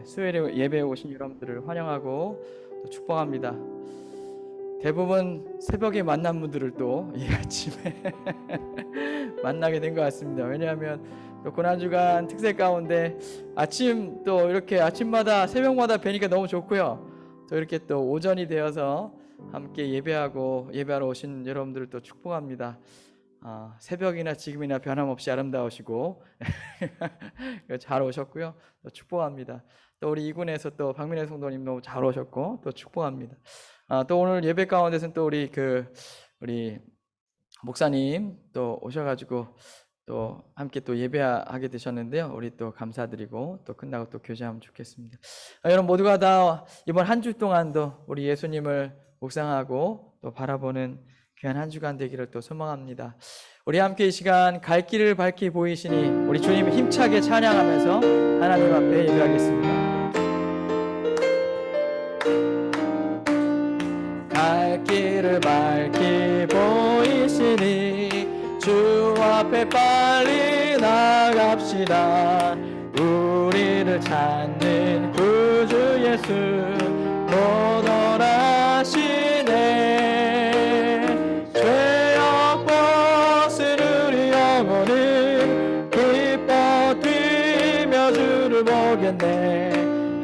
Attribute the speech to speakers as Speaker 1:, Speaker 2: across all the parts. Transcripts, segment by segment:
Speaker 1: 수요일에 예배에 오신 여러분들을 환영하고 또 축복합니다. 대부분 새벽에 만난 분들을 또 이 아침에 만나게 된 것 같습니다. 왜냐하면 또 고난주간 특색 가운데 아침 또 이렇게 아침마다 새벽마다 뵈니까 너무 좋고요. 또 이렇게 또 오전이 되어서 함께 예배하러 오신 여러분들을 또 축복합니다. 새벽이나 지금이나 변함없이 아름다우시고 잘 오셨고요. 또 축복합니다. 또 우리 이군에서 또 박민혜 성도님 너무 잘 오셨고 또 축복합니다. 또 오늘 예배 가운데서는 또 우리 목사님 또 오셔가지고 또 함께 또 예배하게 되셨는데요. 우리 또 감사드리고 또 끝나고 또 교제하면 좋겠습니다. 여러분 모두가 다 이번 한 주 동안도 우리 예수님을 묵상하고 또 바라보는 귀한 한 주간 되기를 또 소망합니다. 우리 함께 이 시간 갈 길을 밝히 보이시니 우리 주님 힘차게 찬양하면서 하나님 앞에 예배하겠습니다. 갈 길을 밝히 보이시니 주 앞에 빨리 나갑시다. 우리를 찾는 구주 예수 오너라시네. 죄악 벗은 우리 영혼은 기뻐 뛰며 주를 보겠네.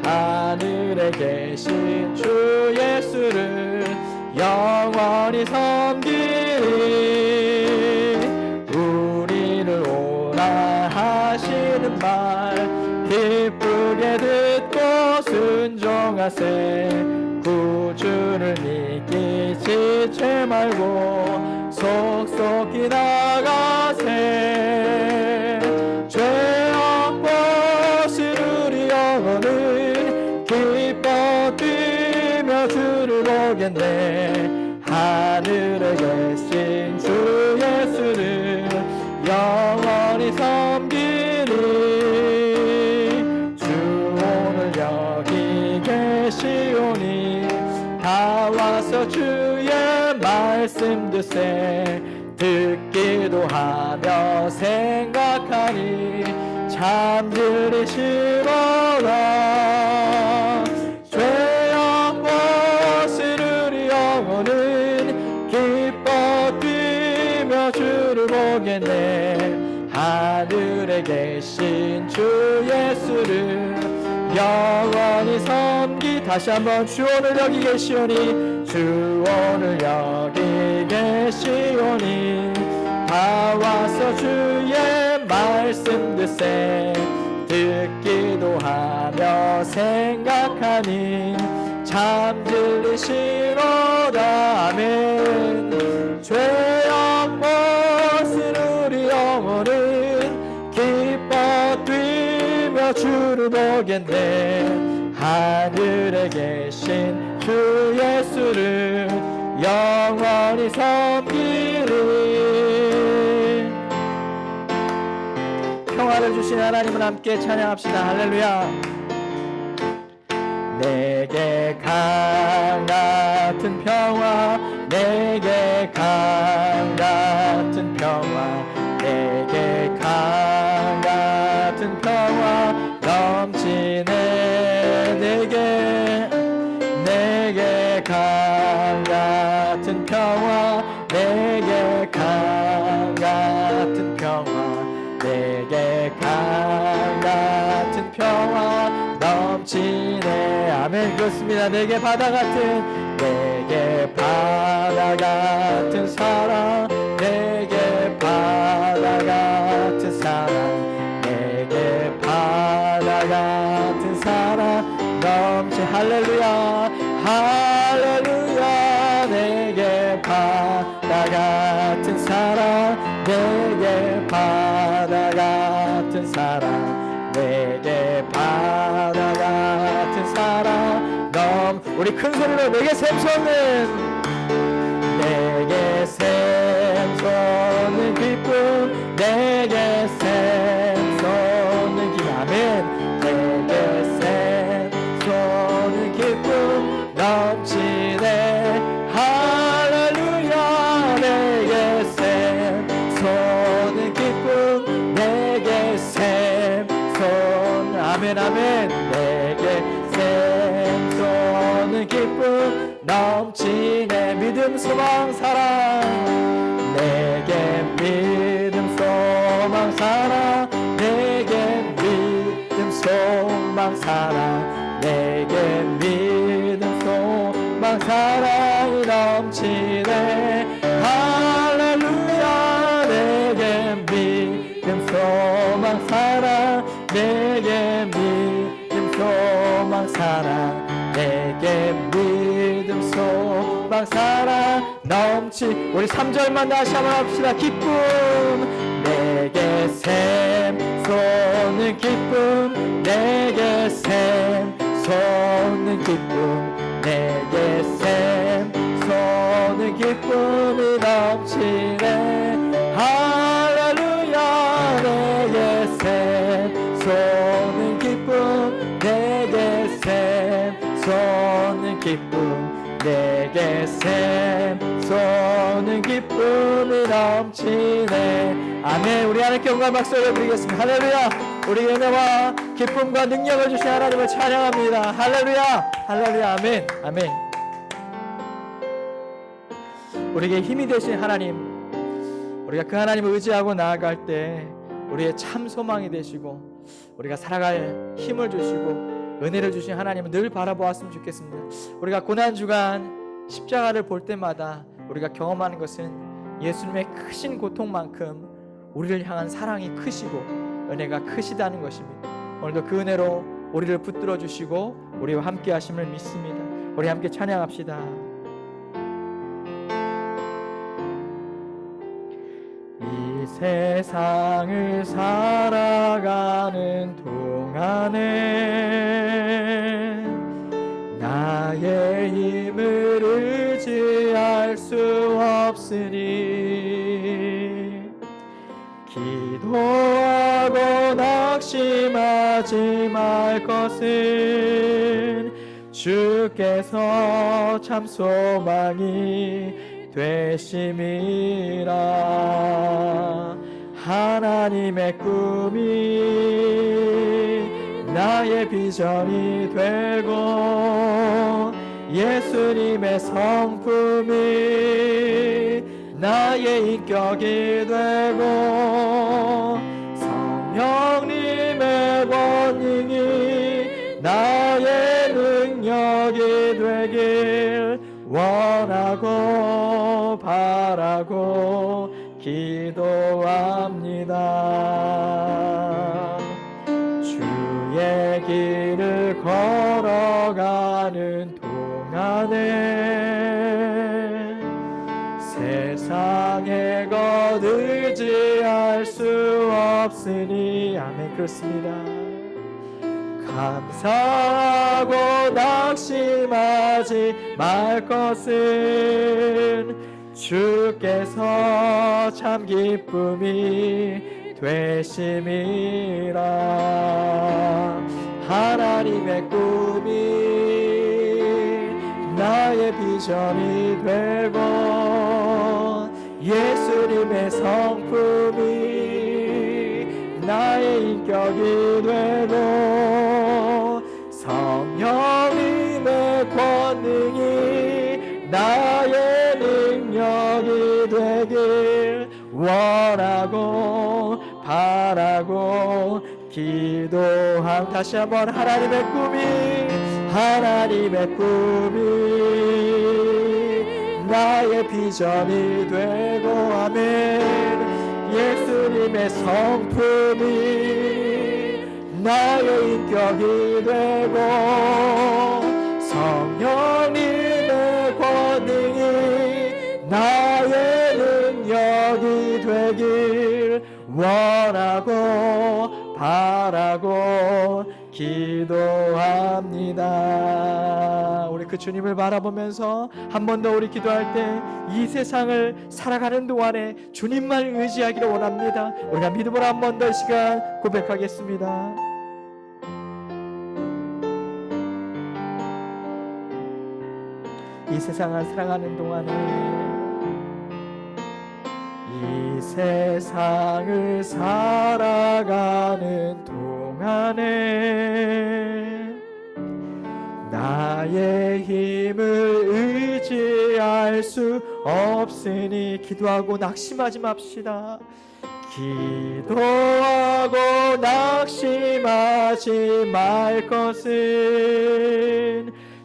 Speaker 1: 하늘에 계신 주 예수를 영원히 섬기리. 우리를 오라 하시는 말 기쁘게 듣고 순종하세. 구주를 믿기 지체 말고 속속히 나가세. 죄악 벗은 우리 영혼은 기뻐 뛰며 주를 보겠네. 하늘에 계신 주 예수를 영원히 섬기리. 주 오늘 여기 계시오니 다 와서 주의 말씀 듣세. 듣기도 하며 생각하니 참 들리시로다. 죄악 벗은 우리 영혼은 기뻐 뛰며 주를 보겠네. 하늘에 계신 주 예수를 영원히 섬기. 다시 한번 주 오늘 여기 계시오니 주 오늘 여기 계시오니 다 와서 주의 말씀 듣세. 듣기도 하며 생각하니 참 들리시로다. 아멘. 죄악 벗은 우리 영혼은 기뻐 뛰며 주를 보겠네. 하늘에 계신 주 예수를 영원히 섬기리. 평화를 주신 하나님을 함께 찬양합시다. 할렐루야. 내게 강 같은 평화, 내게 강 같은 평화, 내게 강 같은 평화 넘치네. 내게 강 같은 평화, 내게 강 같은 평화, 내게 강 같은 평화 넘치네. 아멘. 그렇습니다. 내게 바다 같은 사랑, 내게 바다 같은 사랑, 내게 바다 같은 사랑 넘치. 할렐루야 할렐루야. 내게 바다 같은 사랑, 내게 바다 같은 사랑, 내게 바다 같은 사랑 우리 큰 소리로 내게 샘솟는, 내게 샘솟는 기쁨, 내게 샘솟는 기쁨. 아멘. 내게 샘솟는 기쁨 넘치네. 할렐루야. 내게 샘솟는 기쁨, 내게 샘솟는. 아멘 아멘. 기쁨 넘치네. 믿음 소망 사랑 내게 믿음 소망 사랑 내게 믿음 소망 사랑 내게 믿음 소망 사랑이 넘치네. 할렐루야. 내게 믿음 소망 사랑 내게 믿음 소망 사랑 내게 믿음 소망 사랑 넘치. 우리 3절만 다시 한번 합시다. 기쁨 내게 샘솟는 기쁨 내게 샘솟는 기쁨 내게 샘솟는 기쁨이 넘치네. 할렐루야. 내게 샘솟는 기쁨 내게 샘솟는 기쁨 내게 샘솟는 기쁨이 넘치네. 아멘. 우리 하나님께 영광 박수 올려드리겠습니다. 할렐루야. 우리 은혜와 기쁨과 능력을 주신 하나님을 찬양합니다. 할렐루야. 할렐루야. 아멘. 아멘. 우리에게 힘이 되신 하나님, 우리가 그 하나님을 의지하고 나아갈 때 우리의 참 소망이 되시고 우리가 살아갈 힘을 주시고 은혜를 주신 하나님을 늘 바라보았으면 좋겠습니다. 우리가 고난주간 십자가를 볼 때마다 우리가 경험하는 것은 예수님의 크신 고통만큼 우리를 향한 사랑이 크시고 은혜가 크시다는 것입니다. 오늘도 그 은혜로 우리를 붙들어 주시고 우리와 함께 하심을 믿습니다. 우리 함께 찬양합시다. 이 세상을 살아가는 동안에 나의 힘을 의지할 수 없으니 기도하고 낙심하지 말 것은 주께서 참 소망이 되심이라. 하나님의 꿈이 나의 비전이 되고 예수님의 성품이 나의 인격이 되고 성령님의 권능이 나의 능력이 되길 원하고 바라고 기도합니다. 주의 길을 걸어가는 동안에 세상의 것 의지할 수 없으니 아멘. 그렇습니다. 감사하고 낙심하지 말 것은 주께서 참 기쁨이 되심이라. 하나님의 꿈이 나의 비전이 되고 예수님의 성품이 나의 인격이 되고 성령님의 권능이 나의 능력이 되길 원하고 바라고 기도함. 다시 한번 하나님의 꿈이 나의 비전이 되고 아멘. 예수님의 성품이 나의 인격이 되고 성령님의 권능이 나의 능력이 되길 원하고 바라고 기도합니다. 우리 그 주님을 바라보면서 한 번 더 우리 기도할 때 이 세상을 살아가는 동안에 주님만 의지하기를 원합니다. 우리가 믿음으로 한 번 더 이 시간 고백하겠습니다. 이 세상을 살아가는 동안에 이 세상을 살아가는 동안에 나 나의 힘을 의지할 수 없으니 기도하고 낙심하지 맙시다. 기도하고 낙심하지 말 것은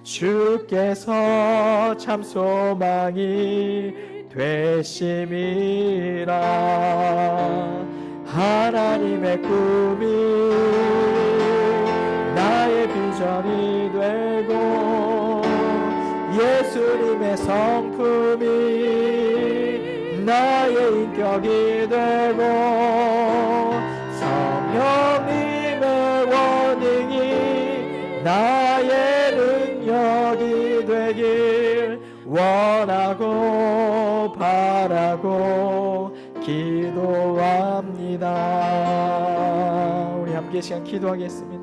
Speaker 1: 주께서 참 소망이 되심이라. 하나님의 꿈이 나의 비전이 되고 예수님의 성품이 나의 인격이 되고 성령님의 원능이 나의 능력이 되길 원하고 바라고 기도합니다. 우리 함께 시간 기도하겠습니다.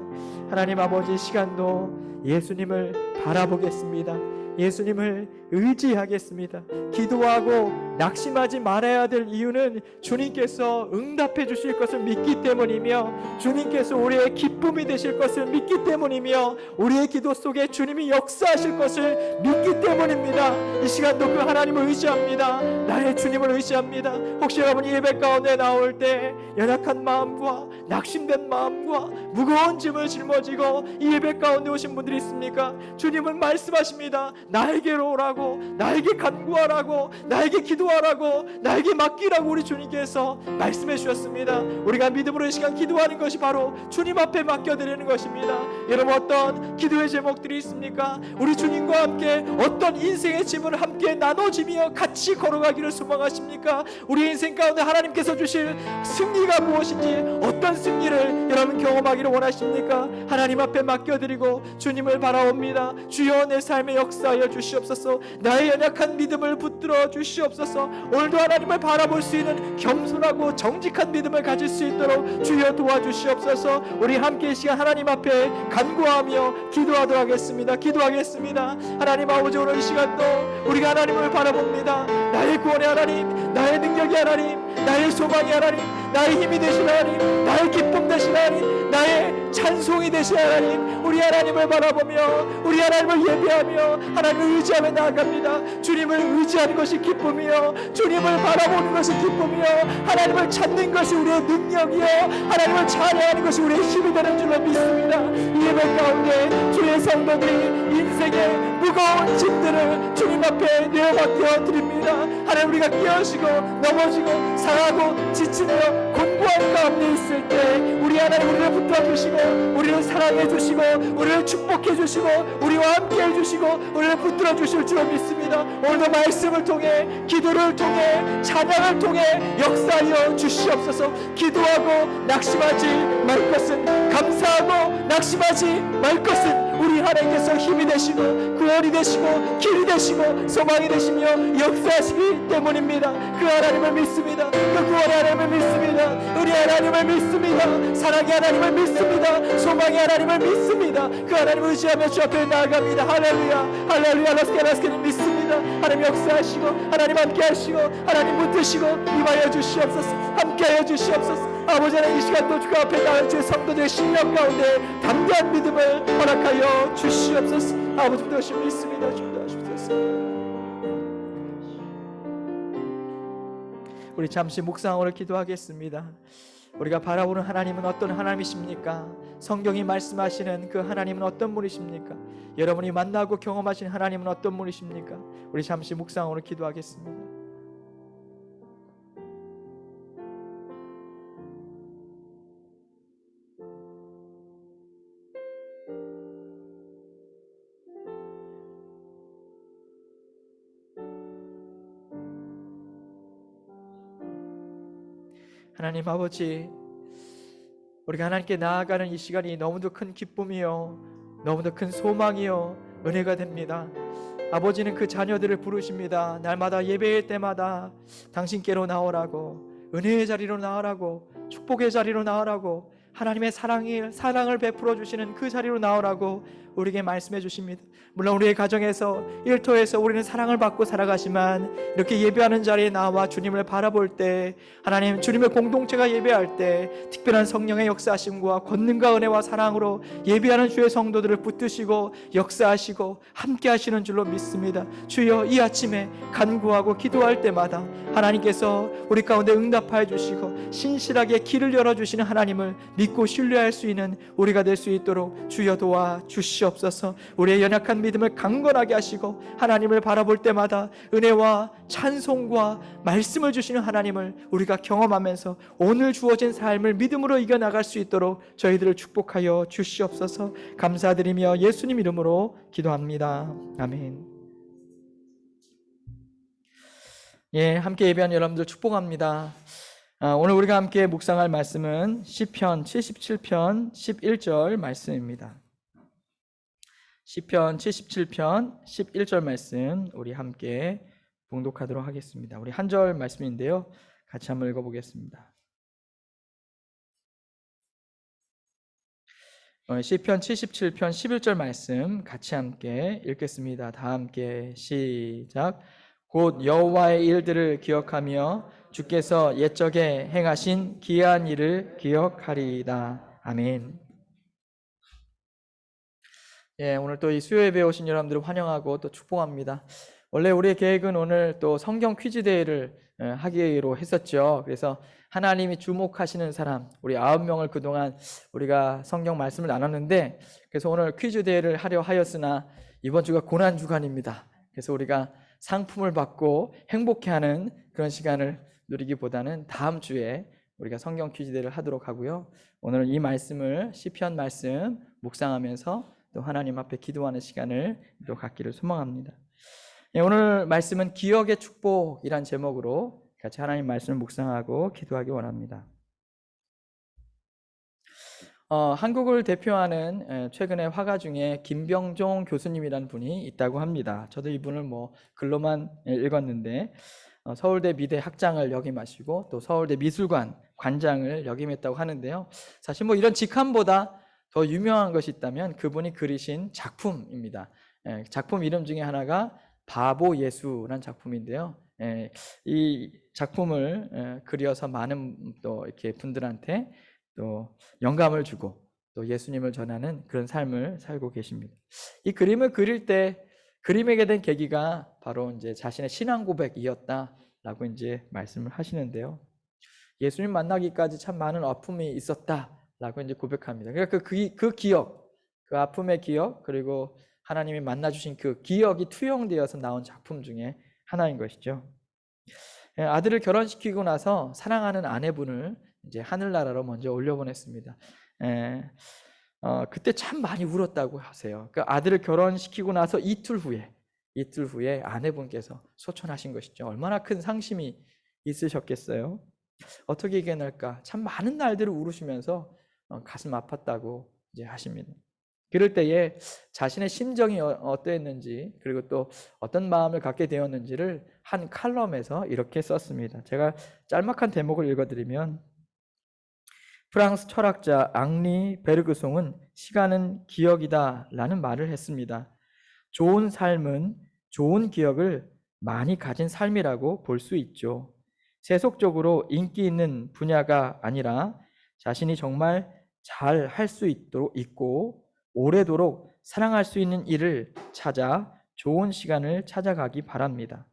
Speaker 1: 하나님 아버지, 시간도 예수님을 바라보겠습니다. 예수님을 의지하겠습니다. 기도하고 낙심하지 말아야 될 이유는 주님께서 응답해 주실 것을 믿기 때문이며 주님께서 우리의 기쁨이 되실 것을 믿기 때문이며 우리의 기도 속에 주님이 역사하실 것을 믿기 때문입니다. 이 시간도 그 하나님을 의지합니다. 나의 주님을 의지합니다. 혹시 여러분이 예배 가운데 나올 때 연약한 마음과 낙심된 마음과 무거운 짐을 짊어지고 이 예배 가운데 오신 분들이 있습니까? 주님은 말씀하십니다. 나에게로 오라고, 나에게 간구하라고, 나에게 기도하라고, 나에게 맡기라고 우리 주님께서 말씀해 주셨습니다. 우리가 믿음으로 이 시간 기도하는 것이 바로 주님 앞에 맡겨드리는 것입니다. 여러분, 어떤 기도의 제목들이 있습니까? 우리 주님과 함께 어떤 인생의 짐을 함께 나눠지며 같이 걸어가기를 소망하십니까? 우리 인생 가운데 하나님께서 주실 승리가 무엇인지, 어떤 승리를 여러분 경험하기를 원하십니까? 하나님 앞에 맡겨드리고 주님을 바라옵니다. 주여, 내 삶에 역사하여 주시옵소서. 나의 연약한 믿음을 붙들어 주시옵소서. 오늘도 하나님을 바라볼 수 있는 겸손하고 정직한 믿음을 가질 수 있도록 주여 도와주시옵소서. 우리 함께 이 시간 하나님 앞에 간구하며 기도하도록 하겠습니다. 기도하겠습니다. 하나님 아버지, 오늘 이 시간도 우리가 하나님을 바라봅니다. 나의 구원의 하나님, 나의 능력의 하나님, 나의 소망의 하나님, 나의 힘이 되신 하나님, 나의 기쁨 되신 하나님, 나의 찬송이 되신 하나님, 우리 하나님을 바라보며 우리 하나님을 예배하며 하나님을 의지하며 나아갑니다. 주님을 의지하는 것이 기쁨이요, 주님을 바라보는 것이 기쁨이요, 하나님을 찾는 것이 우리의 능력이요, 하나님을 찬양하는 것이 우리의 힘이 되는 줄로 믿습니다. 이 예배 가운데 주의 성도들이 인생의 무거운 짐들을 주님 앞에 내어맡겨 드립니다. 하나님, 우리가 깨어지고 넘어지고 상하고 지치며 공부한 가운데 있을 때 우리 하나님 우리를 붙들어 주시고 우리를 사랑해 주시고 우리를 축복해 주시고 우리와 함께 해주시고 우리를 붙들어 주실 줄 믿습니다. 오늘도 말씀을 통해, 기도를 통해, 찬양을 통해 역사하여 주시옵소서. 기도하고 낙심하지 말 것은, 감사하고 낙심하지 말 것은 우리 하나님께서 힘이 되시고 구원이 되시고 길이 되시고 소망이 되시며 역사하시기 때문입니다. 그 하나님을 믿습니다. 그 구원의 하나님을 믿습니다. 우리 하나님을 믿습니다. 사랑의 하나님을 믿습니다. 소망의 하나님을 믿습니다. 그 하나님을 의지하며 주 앞에 나아갑니다. 할렐루야, 할렐루야. 라스케라스케는 믿습니다. 하나님 역사하시고 하나님 함께 하시고 하나님 붙드시고 임하여 주시옵소서. 함께 하여 주시옵소서. 아버지 하나님, 이 시간도 주 앞에 나갈 주 성도들의 심령 가운데 담대한 믿음을 허락하여 주시옵소서. 아버지 부탁하시 믿습니다. 주옵소서. 우리 잠시 묵상으로 기도하겠습니다. 우리가 바라보는 하나님은 어떤 하나님이십니까? 성경이 말씀하시는 그 하나님은 어떤 분이십니까? 여러분이 만나고 경험하신 하나님은 어떤 분이십니까? 우리 잠시 묵상으로 기도하겠습니다. 하나님 아버지, 우리가 하나님께 나아가는 이 시간이 너무도 큰 기쁨이요, 너무도 큰 소망이요, 은혜가 됩니다. 아버지는 그 자녀들을 부르십니다. 날마다 예배일 때마다 당신께로 나오라고, 은혜의 자리로 나오라고, 축복의 자리로 나오라고, 하나님의 사랑을 베풀어 주시는 그 자리로 나오라고
Speaker 2: 우리에게 말씀해 주십니다. 물론 우리의 가정에서 일터에서 우리는 사랑을 받고 살아가지만 이렇게 예배하는 자리에 나와 주님을 바라볼 때, 하나님 주님의 공동체가 예배할 때 특별한 성령의 역사하심과 권능과 은혜와 사랑으로 예배하는 주의 성도들을 붙드시고 역사하시고 함께 하시는 줄로 믿습니다. 주여, 이 아침에 간구하고 기도할 때마다 하나님께서 우리 가운데 응답하여 주시고 신실하게 길을 열어주시는 하나님을 믿고 신뢰할 수 있는 우리가 될 수 있도록 주여 도와 주시옵소서. 우리의 연약한 믿음을 강건하게 하시고 하나님을 바라볼 때마다 은혜와 찬송과 말씀을 주시는 하나님을 우리가 경험하면서 오늘 주어진 삶을 믿음으로 이겨나갈 수 있도록 저희들을 축복하여 주시옵소서. 감사드리며 예수님 이름으로 기도합니다. 아멘. 예, 함께 예배한 여러분들 축복합니다. 오늘 우리가 함께 묵상할 말씀은 시편 77편 11절 말씀입니다. 시편 77편 11절 말씀 우리 함께 봉독하도록 하겠습니다. 우리 한 절 말씀인데요, 같이 한번 읽어보겠습니다. 시편 77편 11절 말씀 같이 함께 읽겠습니다. 다 함께 시작. 곧 여호와의 일들을 기억하며 주께서 옛적에 행하신 기이한 일을 기억하리이다. 아멘. 예, 오늘 또 이 수요 예배에 오신 여러분들을 환영하고 또 축복합니다. 원래 우리의 계획은 오늘 또 성경 퀴즈 대회를 하기로 했었죠. 그래서 하나님이 주목하시는 사람, 우리 9명을 그동안 우리가 성경 말씀을 나눴는데, 그래서 오늘 퀴즈 대회를 하려 하였으나 이번 주가 고난 주간입니다. 그래서 우리가 상품을 받고 행복해하는 그런 시간을 누리기보다는 다음 주에 우리가 성경 퀴즈 대회를 하도록 하고요. 오늘 이 말씀을 시편 말씀 묵상하면서 또 하나님 앞에 기도하는 시간을 또 갖기를 소망합니다. 오늘 말씀은 기억의 축복이란 제목으로 같이 하나님 말씀을 묵상하고 기도하기 원합니다. 한국을 대표하는 최근에 화가 중에 김병종 교수님이라는 분이 있다고 합니다. 저도 이분을 글로만 읽었는데 서울대 미대 학장을 역임하시고 또 서울대 미술관 관장을 역임했다고 하는데요. 사실 이런 직함보다 더 유명한 것이 있다면 그분이 그리신 작품입니다. 작품 이름 중에 하나가 바보 예수라는 작품인데요. 이 작품을 그려서 많은 또 이렇게 분들한테 또 영감을 주고 또 예수님을 전하는 그런 삶을 살고 계십니다. 이 그림을 그릴 때 그림에게 된 계기가 바로 이제 자신의 신앙 고백이었다라고 이제 말씀을 하시는데요. 예수님 만나기까지 참 많은 아픔이 있었다라고 이제 고백합니다. 그러니까 그 기억, 그 아픔의 기억, 그리고 하나님이 만나 주신 그 기억이 투영되어서 나온 작품 중에 하나인 것이죠. 아들을 결혼시키고 나서 사랑하는 아내분을 이제 하늘나라로 먼저 올려보냈습니다. 그때 참 많이 울었다고 하세요. 그 아들을 결혼시키고 나서 이틀 후에 아내분께서 소천하신 것이죠. 얼마나 큰 상심이 있으셨겠어요. 어떻게 이겨낼까? 참 많은 날들을 울으시면서 가슴 아팠다고 이제 하십니다. 그럴 때에 자신의 심정이 어떠했는지, 그리고 또 어떤 마음을 갖게 되었는지를 한 칼럼에서 이렇게 썼습니다. 제가 짤막한 대목을 읽어드리면, 프랑스 철학자 앙리 베르그송은 시간은 기억이다 라는 말을 했습니다. 좋은 삶은 좋은 기억을 많이 가진 삶이라고 볼 수 있죠. 세속적으로 인기 있는 분야가 아니라 자신이 정말 잘 할 수 있고 오래도록 사랑할 수 있는 일을 찾아 좋은 시간을 찾아가기 바랍니다.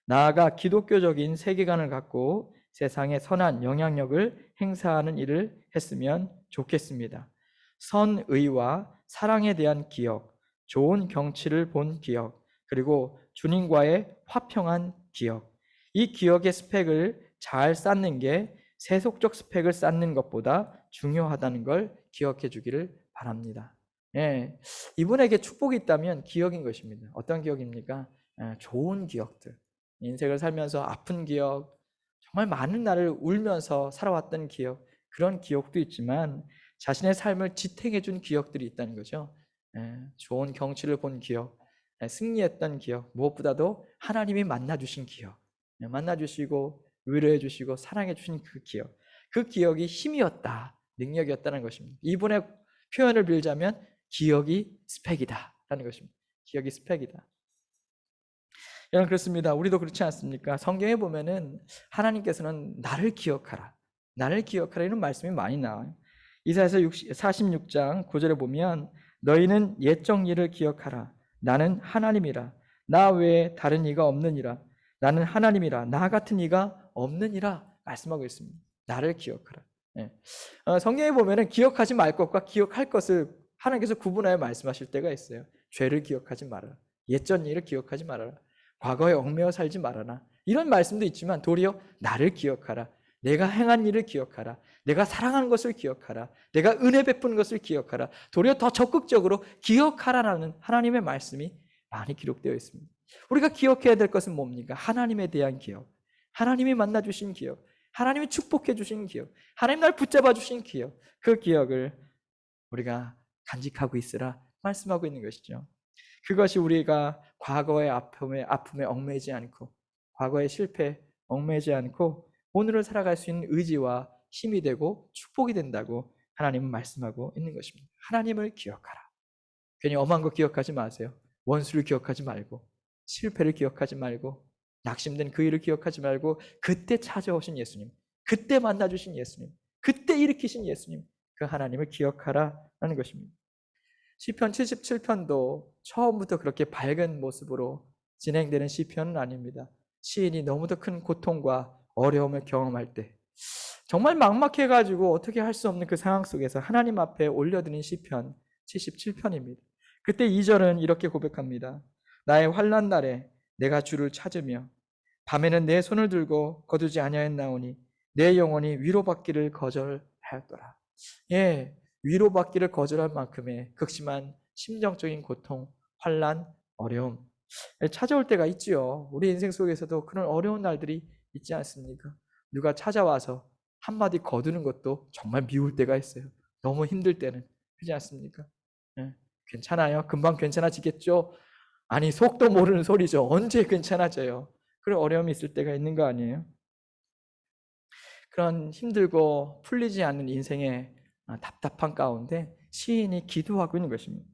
Speaker 2: 나아가 기독교적인 세계관을 갖고 세상에 선한 영향력을 행사하는 일을 했으면 좋겠습니다. 선의와 사랑에 대한 기억, 좋은 경치를 본 기억, 그리고 주님과의 화평한 기억. 이 기억의 스펙을 잘 쌓는 게 세속적 스펙을 쌓는 것보다 중요하다는 걸 기억해 주기를 바랍니다. 이분에게 축복이 있다면 기억인 것입니다. 어떤 기억입니까? 좋은 기억들. 인생을 살면서 아픈 기억, 정말 많은 날을 울면서 살아왔던 기억, 그런 기억도 있지만 자신의 삶을 지탱해 준 기억들이 있다는 거죠. 좋은 경치를 본 기억, 승리했던 기억, 무엇보다도 하나님이 만나주신 기억, 만나주시고 위로해 주시고 사랑해 주신 그 기억, 그 기억이 힘이었다, 능력이었다는 것입니다. 이분의 표현을 빌자면 기억이 스펙이다라는 것입니다. 기억이 스펙이다. 여러분 그렇습니다. 우리도 그렇지 않습니까? 성경에 보면은 하나님께서는 나를 기억하라, 나를 기억하라 이런 말씀이 많이 나와요. 이사야서 46장 9절에 보면 너희는 옛적 일을 기억하라. 나는 하나님이라. 나 외에 다른 이가 없느니라. 나는 하나님이라. 나 같은 이가 없느니라 말씀하고 있습니다. 나를 기억하라. 예. 성경에 보면은 기억하지 말 것과 기억할 것을 하나님께서 구분하여 말씀하실 때가 있어요. 죄를 기억하지 말아라. 옛전 일을 기억하지 말아라. 과거에 얽매여 살지 말아라. 이런 말씀도 있지만 도리어 나를 기억하라. 내가 행한 일을 기억하라. 내가 사랑한 것을 기억하라. 내가 은혜 베푼 것을 기억하라. 도리어 더 적극적으로 기억하라라는 하나님의 말씀이 많이 기록되어 있습니다. 우리가 기억해야 될 것은 뭡니까? 하나님에 대한 기억, 하나님이 만나주신 기억, 하나님이 축복해 주신 기억, 하나님 날 붙잡아 주신 기억, 그 기억을 우리가 간직하고 있으라 말씀하고 있는 것이죠. 그것이 우리가 과거의 아픔에 얽매이지 않고, 과거의 실패에 얽매이지 않고 오늘을 살아갈 수 있는 의지와 힘이 되고 축복이 된다고 하나님은 말씀하고 있는 것입니다. 하나님을 기억하라. 괜히 엄한 거 기억하지 마세요. 원수를 기억하지 말고, 실패를 기억하지 말고, 낙심된 그 일을 기억하지 말고, 그때 찾아오신 예수님, 그때 만나주신 예수님, 그때 일으키신 예수님, 그 하나님을 기억하라라는 것입니다. 시편 77편도 처음부터 그렇게 밝은 모습으로 진행되는 시편은 아닙니다. 시인이 너무도 큰 고통과 어려움을 경험할 때 정말 막막해가지고 어떻게 할 수 없는 그 상황 속에서 하나님 앞에 올려드린 시편 77편입니다. 그때 2절은 이렇게 고백합니다. 나의 환난 날에 내가 주를 찾으며 밤에는 내 손을 들고 거두지 아니하였나오니 내 영혼이 위로받기를 거절하였더라. 예, 위로받기를 거절할 만큼의 극심한 심정적인 고통, 환난, 어려움 찾아올 때가 있지요. 우리 인생 속에서도 그런 어려운 날들이 있지 않습니까? 누가 찾아와서 한마디 거두는 것도 정말 미울 때가 있어요. 너무 힘들 때는. 그렇지 않습니까? 예, 괜찮아요. 금방 괜찮아지겠죠? 아니, 속도 모르는 소리죠. 언제 괜찮아져요? 그런 어려움이 있을 때가 있는 거 아니에요? 그런 힘들고 풀리지 않는 인생의 답답한 가운데 시인이 기도하고 있는 것입니다.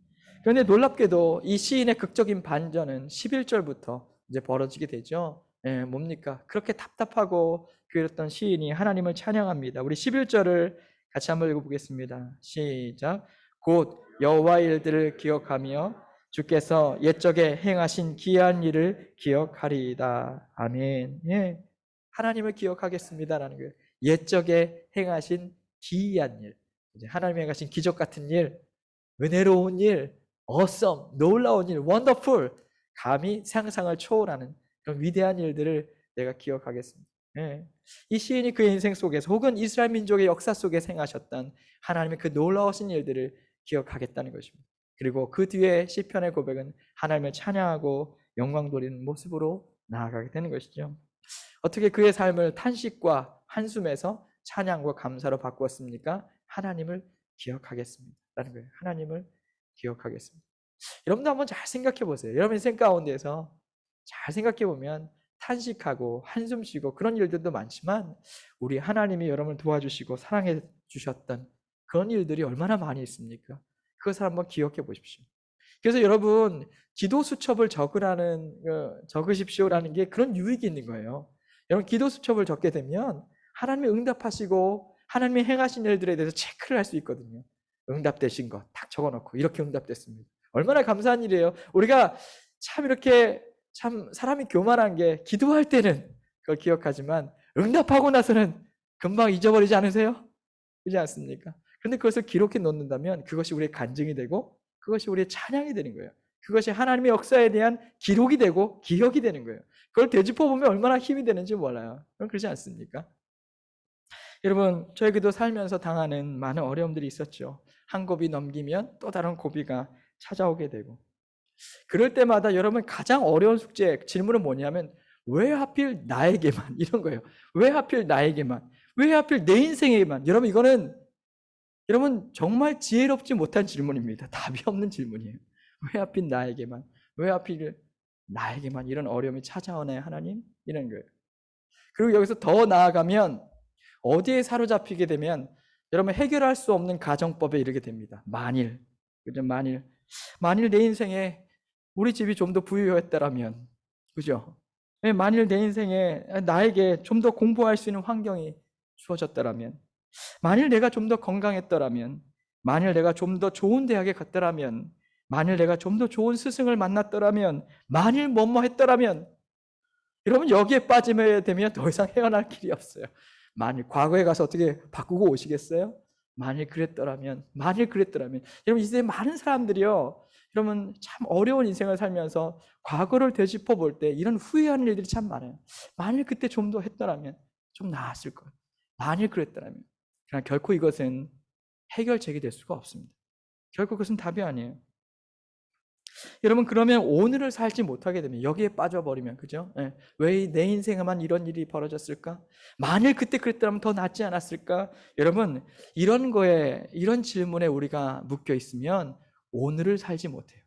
Speaker 2: 그런데 놀랍게도 이 시인의 극적인 반전은 11절부터 이제 벌어지게 되죠. 예, 뭡니까? 그렇게 답답하고 그랬던 시인이 하나님을 찬양합니다. 우리 11절을 같이 한번 읽어보겠습니다. 시작. 곧 여호와의 일들을 기억하며 주께서 옛적에 행하신 기이한 일을 기억하리이다. 아멘. 예, 하나님을 기억하겠습니다라는 거예요. 옛적에 행하신 기이한 일, 하나님이 행하신 기적 같은 일, 은혜로운 일, awesome, 놀라운 일, wonderful, 감히 상상을 초월하는 그런 위대한 일들을 내가 기억하겠습니다. 예. 이 시인이 그의 인생 속에서 혹은 이스라엘 민족의 역사 속에 행하셨던 하나님의 그 놀라우신 일들을 기억하겠다는 것입니다. 그리고 그 뒤에 시편의 고백은 하나님을 찬양하고 영광 돌리는 모습으로 나아가게 되는 것이죠. 어떻게 그의 삶을 탄식과 한숨에서 찬양과 감사로 바꾸었습니까? 하나님을 기억하겠습니다. 라는 거예요. 하나님을 기억하겠습니다. 여러분도 한번 잘 생각해 보세요. 여러분 인생 가운데서 잘 생각해 보면 탄식하고 한숨 쉬고 그런 일들도 많지만 우리 하나님이 여러분을 도와주시고 사랑해 주셨던 그런 일들이 얼마나 많이 있습니까? 그것을 한번 기억해 보십시오. 그래서 여러분 기도 수첩을 적으십시오라는 게 그런 유익이 있는 거예요. 여러분 기도 수첩을 적게 되면 하나님이 응답하시고 하나님이 행하신 일들에 대해서 체크를 할 수 있거든요. 응답되신 것 딱 적어놓고 이렇게 응답됐습니다. 얼마나 감사한 일이에요. 우리가 참 이렇게 참 사람이 교만한 게 기도할 때는 그걸 기억하지만 응답하고 나서는 금방 잊어버리지 않으세요? 그렇지 않습니까? 그런데 그것을 기록해 놓는다면 그것이 우리의 간증이 되고 그것이 우리의 찬양이 되는 거예요. 그것이 하나님의 역사에 대한 기록이 되고 기억이 되는 거예요. 그걸 되짚어보면 얼마나 힘이 되는지 몰라요. 그렇지 않습니까? 여러분 저에게도 살면서 당하는 많은 어려움들이 있었죠. 한 고비 넘기면 또 다른 고비가 찾아오게 되고 그럴 때마다 여러분 가장 어려운 숙제 질문은 뭐냐면 왜 하필 나에게만 이런 거예요. 왜 하필 나에게만 왜 하필 내 인생에게만 여러분 이거는 여러분 정말 지혜롭지 못한 질문입니다. 답이 없는 질문이에요. 왜 하필 나에게만 왜 하필 나에게만 이런 어려움이 찾아오나요 하나님? 이런 거예요. 그리고 여기서 더 나아가면 어디에 사로잡히게 되면 여러분 해결할 수 없는 가정법에 이르게 됩니다. 만일 그죠? 만일 내 인생에 우리 집이 좀 더 부유했더라면, 그죠? 만일 내 인생에 나에게 좀 더 공부할 수 있는 환경이 주어졌더라면, 만일 내가 좀 더 건강했더라면, 만일 내가 좀 더 좋은 대학에 갔더라면, 만일 내가 좀 더 좋은 스승을 만났더라면, 만일 뭐뭐 했더라면, 여러분 여기에 빠지게 되면 더 이상 헤어날 길이 없어요. 만일 과거에 가서 어떻게 바꾸고 오시겠어요? 만일 그랬더라면, 만일 그랬더라면. 여러분 이 세대 많은 사람들이요, 여러분 참 어려운 인생을 살면서 과거를 되짚어 볼 때 이런 후회하는 일들이 참 많아요. 만일 그때 좀 더 했더라면 좀 나았을 것. 만일 그랬더라면. 그러나 결코 이것은 해결책이 될 수가 없습니다. 결코 그것은 답이 아니에요. 여러분 그러면 오늘을 살지 못하게 되면, 여기에 빠져버리면, 그죠? 예. 왜 내 인생에만 이런 일이 벌어졌을까? 만일 그때 그랬더라면 더 낫지 않았을까? 여러분 이런 질문에 우리가 묶여 있으면 오늘을 살지 못해요.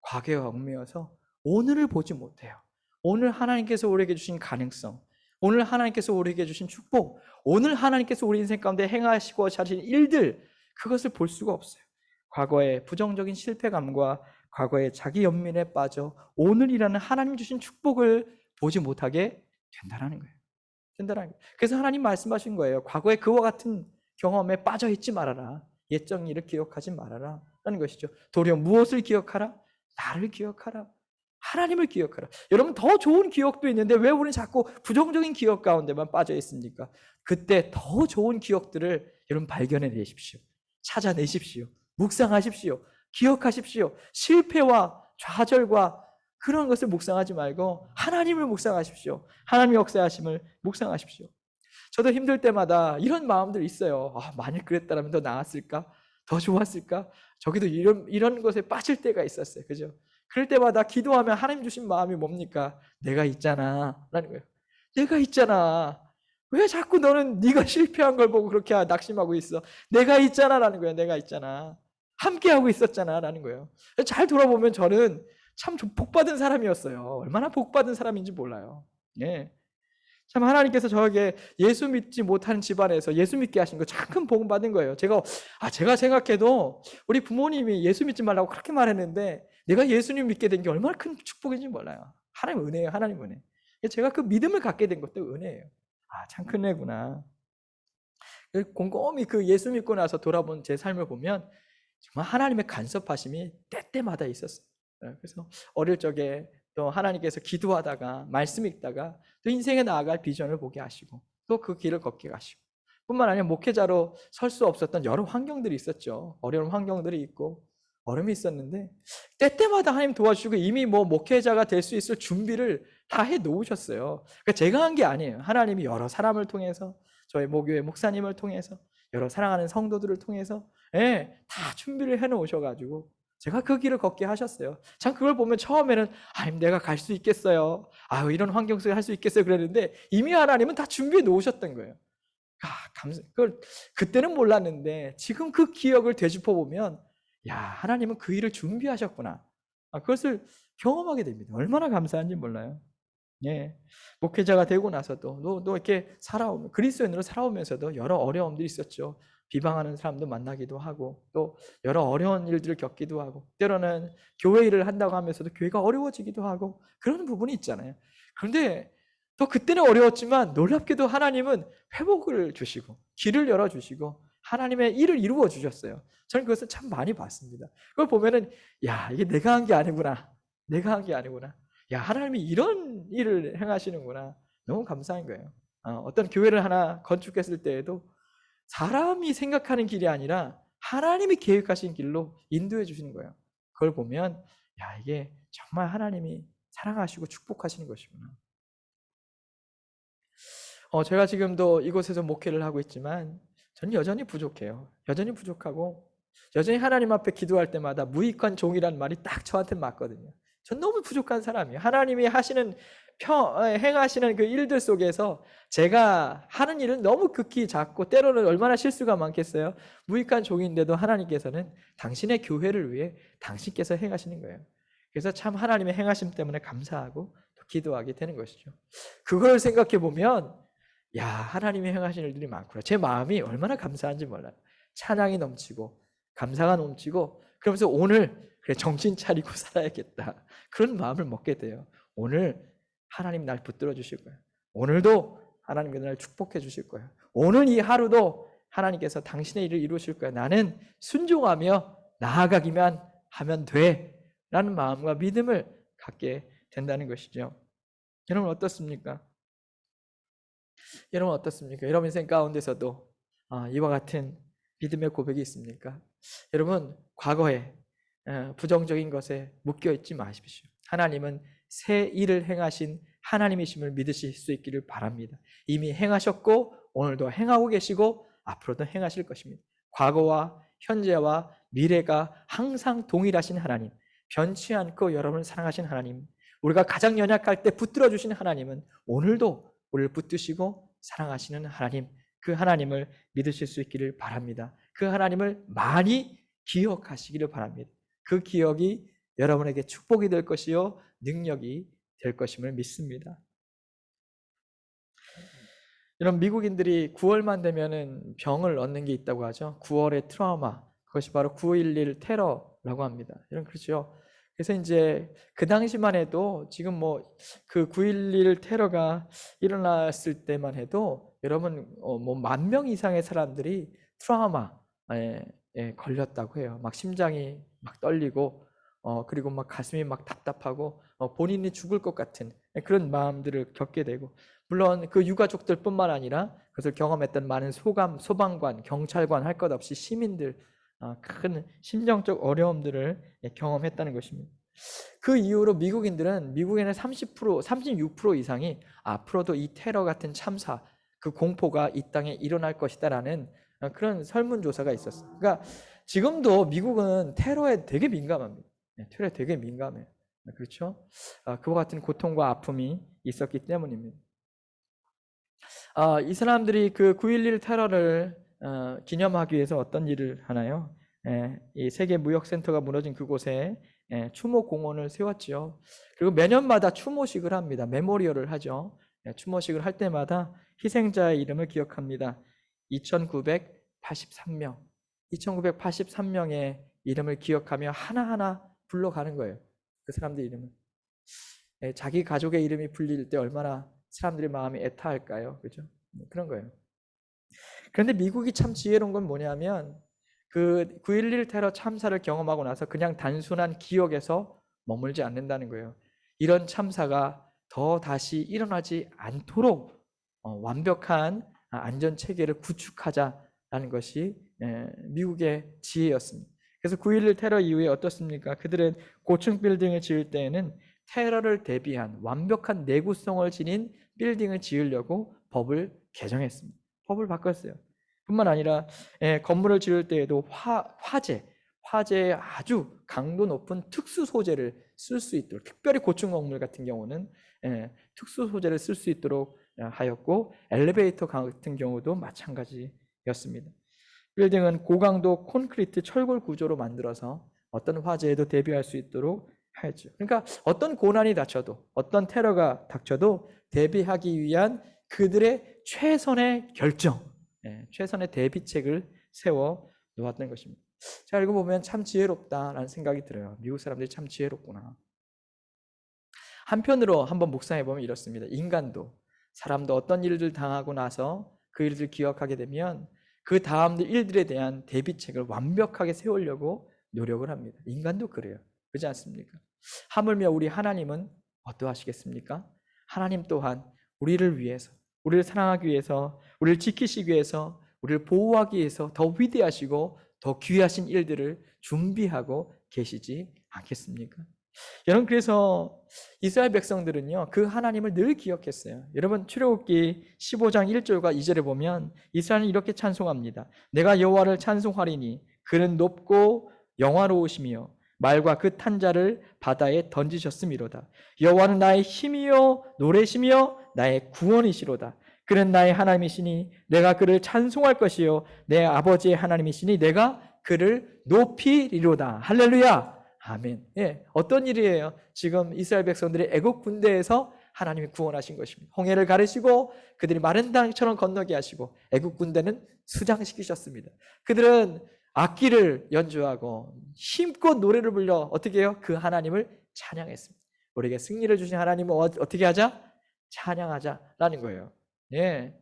Speaker 2: 과거에 얽매여서 오늘을 보지 못해요. 오늘 하나님께서 우리에게 주신 가능성, 오늘 하나님께서 우리에게 주신 축복, 오늘 하나님께서 우리 인생 가운데 행하시고 하신 일들, 그것을 볼 수가 없어요. 과거의 부정적인 실패감과 과거의 자기 연민에 빠져 오늘이라는 하나님 주신 축복을 보지 못하게 된다는 거예요. 그래서 하나님 말씀하신 거예요. 과거의 그와 같은 경험에 빠져 있지 말아라. 옛적 일을 기억하지 말아라 라는 것이죠. 도리어 무엇을 기억하라? 나를 기억하라. 하나님을 기억하라. 여러분 더 좋은 기억도 있는데 왜 우리는 자꾸 부정적인 기억 가운데만 빠져 있습니까? 그때 더 좋은 기억들을 여러분 발견해내십시오. 찾아내십시오. 묵상하십시오. 기억하십시오. 실패와 좌절과 그런 것을 묵상하지 말고 하나님을 묵상하십시오. 하나님의 역사하심을 묵상하십시오. 저도 힘들 때마다 이런 마음들이 있어요. 만일 그랬다면 더 나았을까? 더 좋았을까? 저기도 이런 것에 빠질 때가 있었어요. 그죠? 그럴 때마다 기도하면 하나님 주신 마음이 뭡니까? 내가 있잖아 라는 거예요. 내가 있잖아. 왜 자꾸 너는 네가 실패한 걸 보고 그렇게 낙심하고 있어? 내가 있잖아 라는 거예요. 내가 있잖아. 함께하고 있었잖아 라는 거예요. 잘 돌아보면 저는 참 복받은 사람이었어요. 얼마나 복받은 사람인지 몰라요. 예. 참 하나님께서 저에게 예수 믿지 못하는 집안에서 예수 믿게 하신 거 참 큰 복음 받은 거예요. 제가 생각해도 우리 부모님이 예수 믿지 말라고 그렇게 말했는데 내가 예수님 믿게 된 게 얼마나 큰 축복인지 몰라요. 하나님 은혜예요. 하나님 은혜. 제가 그 믿음을 갖게 된 것도 은혜예요. 참 큰 은혜구나. 곰곰이 그 예수 믿고 나서 돌아본 제 삶을 보면 정말 하나님의 간섭하심이 때때마다 있었어요. 그래서 어릴 적에 또 하나님께서 기도하다가 말씀 읽다가 또 인생에 나아갈 비전을 보게 하시고 또 그 길을 걷게 하시고, 뿐만 아니라 목회자로 설 수 없었던 여러 환경들이 있었죠. 어려운 환경들이 있고 어려움이 있었는데 때때마다 하나님 도와주시고 이미 목회자가 될 수 있을 준비를 다 해 놓으셨어요. 그러니까 제가 한 게 아니에요. 하나님이 여러 사람을 통해서, 저희 모교회 목사님을 통해서, 여러 사랑하는 성도들을 통해서 다 준비를 해 놓으셔가지고 제가 그 길을 걷게 하셨어요. 참 그걸 보면 처음에는 하나님 내가 갈 수 있겠어요? 이런 환경 속에 할 수 있겠어요? 그랬는데 이미 하나님은 다 준비해 놓으셨던 거예요. 그걸 그때는 몰랐는데 지금 그 기억을 되짚어 보면 하나님은 그 일을 준비하셨구나. 그것을 경험하게 됩니다. 얼마나 감사한지 몰라요. 예. 목회자가 되고 나서도 또 이렇게 그리스도인으로 살아오면서도 여러 어려움들이 있었죠. 비방하는 사람도 만나기도 하고 또 여러 어려운 일들을 겪기도 하고 때로는 교회 일을 한다고 하면서도 교회가 어려워지기도 하고 그런 부분이 있잖아요. 그런데 또 그때는 어려웠지만 놀랍게도 하나님은 회복을 주시고 길을 열어주시고 하나님의 일을 이루어 주셨어요. 저는 그것을 참 많이 봤습니다. 그걸 보면은 이게 내가 한 게 아니구나. 내가 한 게 아니구나. 하나님이 이런 일을 행하시는구나. 너무 감사한 거예요. 어떤 교회를 하나 건축했을 때에도 사람이 생각하는 길이 아니라 하나님이 계획하신 길로 인도해 주시는 거예요. 그걸 보면 이게 정말 하나님이 사랑하시고 축복하시는 것이구나. 제가 지금도 이곳에서 목회를 하고 있지만 저는 여전히 부족해요. 여전히 부족하고 여전히 하나님 앞에 기도할 때마다 무익한 종이라는 말이 딱 저한테 맞거든요. 전 너무 부족한 사람이에요. 하나님이 행하시는 그 일들 속에서 제가 하는 일은 너무 극히 작고 때로는 얼마나 실수가 많겠어요. 무익한 종인데도 하나님께서는 당신의 교회를 위해 당신께서 행하시는 거예요. 그래서 참 하나님의 행하심 때문에 감사하고 또 기도하게 되는 것이죠. 그걸 생각해 보면 하나님이 행하시는 일들이 많구나. 제 마음이 얼마나 감사한지 몰라요. 찬양이 넘치고 감사가 넘치고 그러면서 오늘 그래 정신 차리고 살아야겠다. 그런 마음을 먹게 돼요. 오늘 하나님 날 붙들어 주실 거예요. 오늘도 하나님께서 날 축복해 주실 거예요. 오늘 이 하루도 하나님께서 당신의 일을 이루실 거예요. 나는 순종하며 나아가기만 하면 돼. 라는 마음과 믿음을 갖게 된다는 것이죠. 여러분 어떻습니까? 여러분 어떻습니까? 여러분 인생 가운데서도 이와 같은 믿음의 고백이 있습니까? 여러분 과거에 부정적인 것에 묶여 있지 마십시오. 하나님은 새 일을 행하신 하나님이심을 믿으실 수 있기를 바랍니다. 이미 행하셨고 오늘도 행하고 계시고 앞으로도 행하실 것입니다. 과거와 현재와 미래가 항상 동일하신 하나님, 변치 않고 여러분을 사랑하신 하나님, 우리가 가장 연약할 때 붙들어 주신 하나님은 오늘도 우리를 붙드시고 사랑하시는 하나님, 그 하나님을 믿으실 수 있기를 바랍니다. 그 하나님을 많이 기억하시기를 바랍니다. 그 기억이 여러분에게 축복이 될 것이요 능력이 될 것임을 믿습니다. 여러분 미국인들이 9월만 되면은 병을 얻는 게 있다고 하죠. 9월의 트라우마, 그것이 바로 9.11 테러라고 합니다. 여러분 그렇죠. 그래서 이제 그 당시만 해도 지금 뭐 그 9.11 테러가 일어났을 때만 해도 여러분 뭐 10,000명 이상의 사람들이 트라우마에 걸렸다고 해요. 막 심장이 막 떨리고 그리고 막 가슴이 막 답답하고 본인이 죽을 것 같은 그런 마음들을 겪게 되고, 물론 그 유가족들뿐만 아니라 그것을 경험했던 많은 소방관, 경찰관 할 것 없이 시민들 큰 심정적 어려움들을 경험했다는 것입니다. 그 이후로 미국인의 30%, 36% 이상이 앞으로도 이 테러 같은 참사, 그 공포가 이 땅에 일어날 것이다라는 그런 설문조사가 있었어요. 그러니까 지금도 미국은 테러에 되게 민감합니다. 테러에 되게 민감해요. 그렇죠? 그와 같은 고통과 아픔이 있었기 때문입니다. 이 사람들이 그 9.11 테러를 기념하기 위해서 어떤 일을 하나요? 이 세계 무역센터가 무너진 그곳에 추모 공원을 세웠죠. 그리고 매년마다 추모식을 합니다. 메모리얼을 하죠. 추모식을 할 때마다 희생자의 이름을 기억합니다. 2,983명, 2,983명의 이름을 기억하며 하나하나 불러가는 거예요. 그 사람들 이름을. 자기 가족의 이름이 불릴 때 얼마나 사람들의 마음이 애타할까요? 그죠? 그런 거예요. 그런데 미국이 참 지혜로운 건 뭐냐면 그 9.11 테러 참사를 경험하고 나서 그냥 단순한 기억에서 머물지 않는다는 거예요. 이런 참사가 더 다시 일어나지 않도록 완벽한 안전 체계를 구축하자라는 것이 미국의 지혜였습니다. 그래서 9.11 테러 이후에 어떻습니까? 그들은 고층 빌딩을 지을 때에는 테러를 대비한 완벽한 내구성을 지닌 빌딩을 지으려고 법을 개정했습니다. 법을 바꿨어요. 뿐만 아니라 건물을 지을 때에도 화재에 아주 강도 높은 특수 소재를 쓸 수 있도록, 특별히 고층 건물 같은 경우는 특수 소재를 쓸 수 있도록 하였고, 엘리베이터 같은 경우도 마찬가지였습니다. 빌딩은 고강도 콘크리트 철골 구조로 만들어서 어떤 화재에도 대비할 수 있도록 하였죠. 그러니까 어떤 고난이 닥쳐도, 어떤 테러가 닥쳐도 대비하기 위한 그들의 최선의 결정, 최선의 대비책을 세워 놓았던 것입니다. 자, 읽어보면 참 지혜롭다라는 생각이 들어요. 미국 사람들이 참 지혜롭구나. 한편으로 한번 묵상해보면 이렇습니다. 사람도 어떤 일들 당하고 나서 그 일들 기억하게 되면 그 다음 일들에 대한 대비책을 완벽하게 세우려고 노력을 합니다. 인간도 그래요. 그렇지 않습니까? 하물며 우리 하나님은 어떠하시겠습니까? 하나님 또한 우리를 위해서, 우리를 사랑하기 위해서, 우리를 지키시기 위해서, 우리를 보호하기 위해서 더 위대하시고 더 귀하신 일들을 준비하고 계시지 않겠습니까? 여러분, 그래서 이스라엘 백성들은요 그 하나님을 늘 기억했어요. 여러분, 출애굽기 15장 1절과 2절에 보면 이스라엘은 이렇게 찬송합니다. 내가 여호와를 찬송하리니 그는 높고 영화로우시며 말과 그 탄자를 바다에 던지셨음이로다. 여호와는 나의 힘이요 노래시며 나의 구원이시로다. 그는 나의 하나님이시니 내가 그를 찬송할 것이요 내 아버지의 하나님이시니 내가 그를 높이리로다. 할렐루야. 아멘. 어떤 일이에요? 지금 이스라엘 백성들이 애국 군대에서 하나님이 구원하신 것입니다. 홍해를 가르시고 그들이 마른 땅처럼 건너게 하시고 애국 군대는 수장시키셨습니다. 그들은 악기를 연주하고 힘껏 노래를 불러 어떻게 해요? 그 하나님을 찬양했습니다. 우리에게 승리를 주신 하나님을 어떻게 하자? 찬양하자라는 거예요. 예.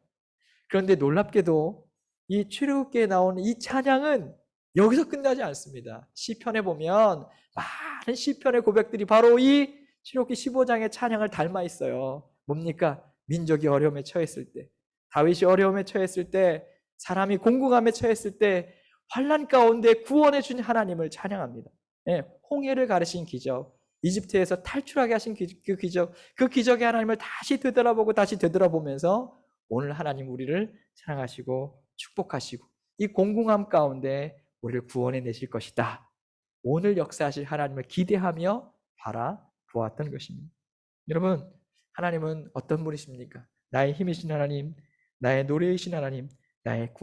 Speaker 2: 그런데 놀랍게도 이 출애굽기에 나오는 이 찬양은 여기서 끝나지 않습니다. 시편에 보면 많은 시편의 고백들이 바로 이 출애굽기 15장의 찬양을 닮아 있어요. 뭡니까? 민족이 어려움에 처했을 때, 다윗이 어려움에 처했을 때, 사람이 공공함에 처했을 때 환난 가운데 구원해 준 하나님을 찬양합니다. 예, 홍해를 가르신 기적, 이집트에서 탈출하게 하신 그 기적, 그 기적의 하나님을 다시 되돌아보고 다시 되돌아보면서 오늘 하나님 우리를 사랑하시고 축복하시고 이 공공함 가운데 우리를 구원해 내실 것이다. 오늘 역사하실 하나님을 기대하며 바라보았던 것입니다. 여러분, 하나님은 어떤 분이십니까? 나의 힘이신 하나님, 나의 노래이신 하나님, 나의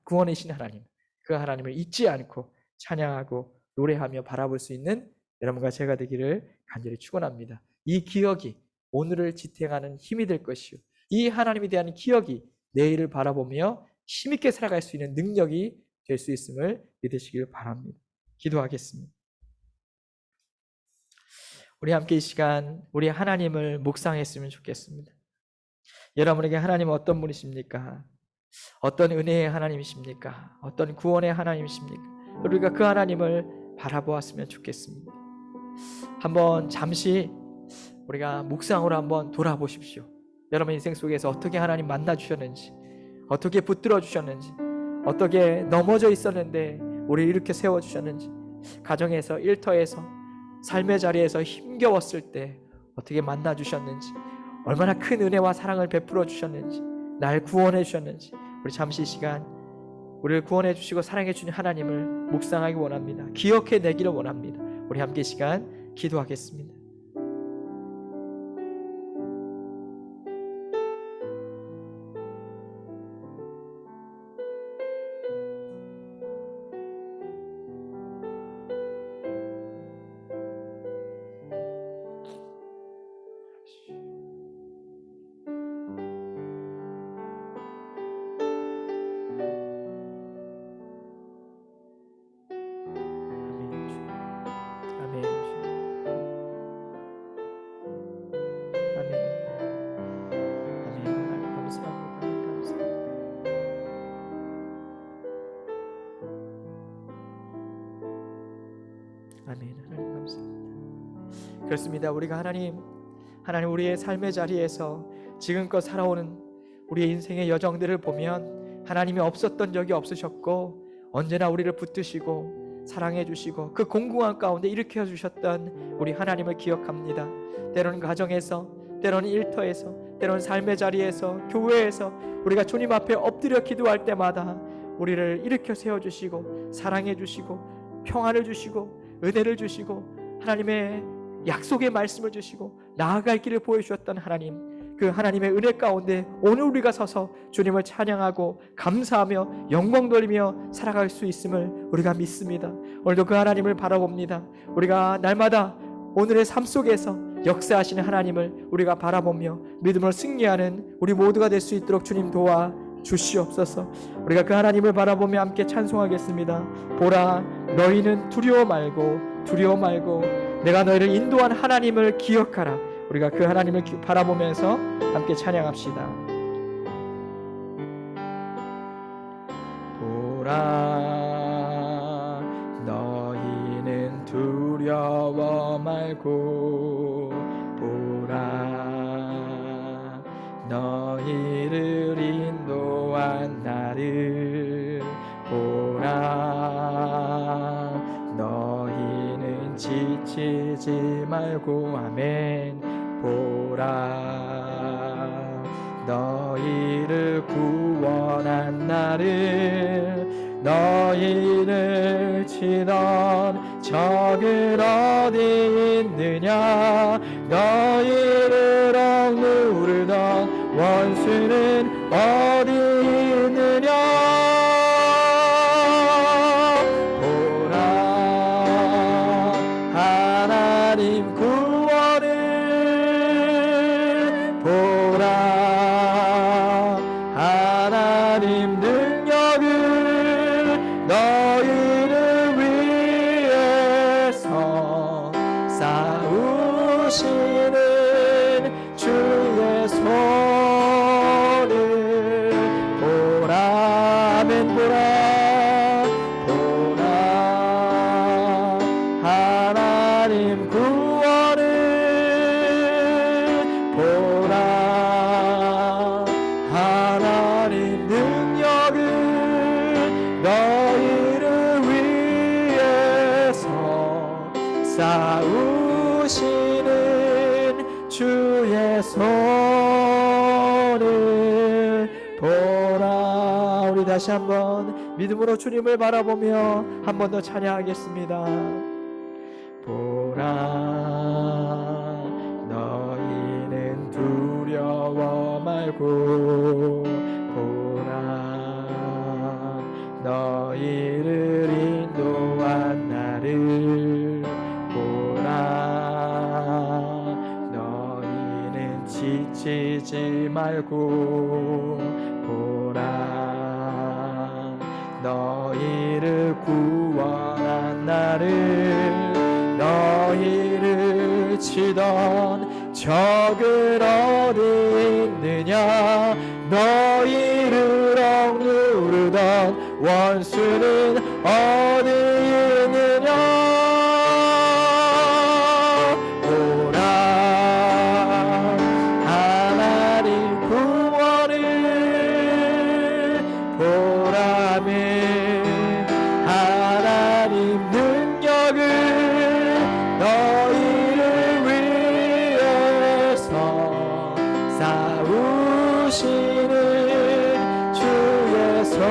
Speaker 2: 구원이신 하나님, 그 하나님을 잊지 않고 찬양하고 노래하며 바라볼 수 있는 여러분과 제가 되기를 간절히 축원합니다. 이 기억이 오늘을 지탱하는 힘이 될 것이요, 이 하나님에 대한 기억이 내일을 바라보며 힘있게 살아갈 수 있는 능력이 될 수 있음을 믿으시길 바랍니다. 기도하겠습니다. 우리 함께 이 시간 우리 하나님을 묵상했으면 좋겠습니다. 여러분에게 하나님은 어떤 분이십니까? 어떤 은혜의 하나님이십니까? 어떤 구원의 하나님이십니까? 우리가 그 하나님을 바라보았으면 좋겠습니다. 한번 잠시 우리가 묵상으로 한번 돌아보십시오. 여러분 인생 속에서 어떻게 하나님 만나 주셨는지, 어떻게 붙들어 주셨는지, 어떻게 넘어져 있었는데 우리를 이렇게 세워 주셨는지, 가정에서, 일터에서, 삶의 자리에서 힘겨웠을 때 어떻게 만나 주셨는지, 얼마나 큰 은혜와 사랑을 베풀어 주셨는지, 날 구원해 주셨는지, 우리 잠시 이 시간 우리를 구원해 주시고 사랑해 주신 하나님을 묵상하기 원합니다. 기억해 내기를 원합니다. 우리 함께 이 시간 기도하겠습니다. 아멘. 하나님 감사합니다. 그렇습니다. 우리가 하나님 우리의 삶의 자리에서 지금껏 살아오는 우리의 인생의 여정들을 보면 하나님이 없었던 적이 없으셨고 언제나 우리를 붙드시고 사랑해 주시고 그 공공함 가운데 일으켜 주셨던 우리 하나님을 기억합니다. 때로는 가정에서, 때로는 일터에서, 때로는 삶의 자리에서, 교회에서 우리가 주님 앞에 엎드려 기도할 때마다 우리를 일으켜 세워주시고 사랑해 주시고 평안을 주시고 은혜를 주시고 하나님의 약속의 말씀을 주시고 나아갈 길을 보여주셨던 하나님, 그 하나님의 은혜 가운데 오늘 우리가 서서 주님을 찬양하고 감사하며 영광 돌리며 살아갈 수 있음을 우리가 믿습니다. 오늘도 그 하나님을 바라봅니다. 우리가 날마다 오늘의 삶 속에서 역사하시는 하나님을 우리가 바라보며 믿음으로 승리하는 우리 모두가 될 수 있도록 주님 도와 주시옵소서. 우리가 그 하나님을 바라보며 함께 찬송하겠습니다. 보라, 너희는 두려워 말고 내가 너희를 인도한 하나님을 기억하라. 우리가 그 하나님을 바라보면서 함께 찬양합시다. 보라, 너희는 두려워 말고 보라, 너희를 인도한 나를 보라, 너희는 지치지 말고 아멘. 보라, 너희를 구원한 나를, 너희를 치던 적은 어디 있느냐, 너희를 억누르던 원수는 어디 있느냐. 하나님 구원을 보라, 하나님 능력을 너희 싸우시는 주의 손을 보라. 아멘. 보라 보라 하나님 구원을 보라 하나님 능력을 너희를 위해서 싸우시는 주의 손을 보라. 우리 다시 한번 믿음으로 주님을 바라보며 한 번 더 찬양하겠습니다. 보라 너희는 두려워 말고 보라 너희를 인도한 나를 보라 너희는 지치지 말고 보라 너희를 구원한 나를 너희를 치던 적은 어디 있느냐 너희를 억누르던 원수는 어디 있느냐 보라 하나님 구원을 보라매 하나님 능력을 너희를 위해서 싸우시는 주의 손을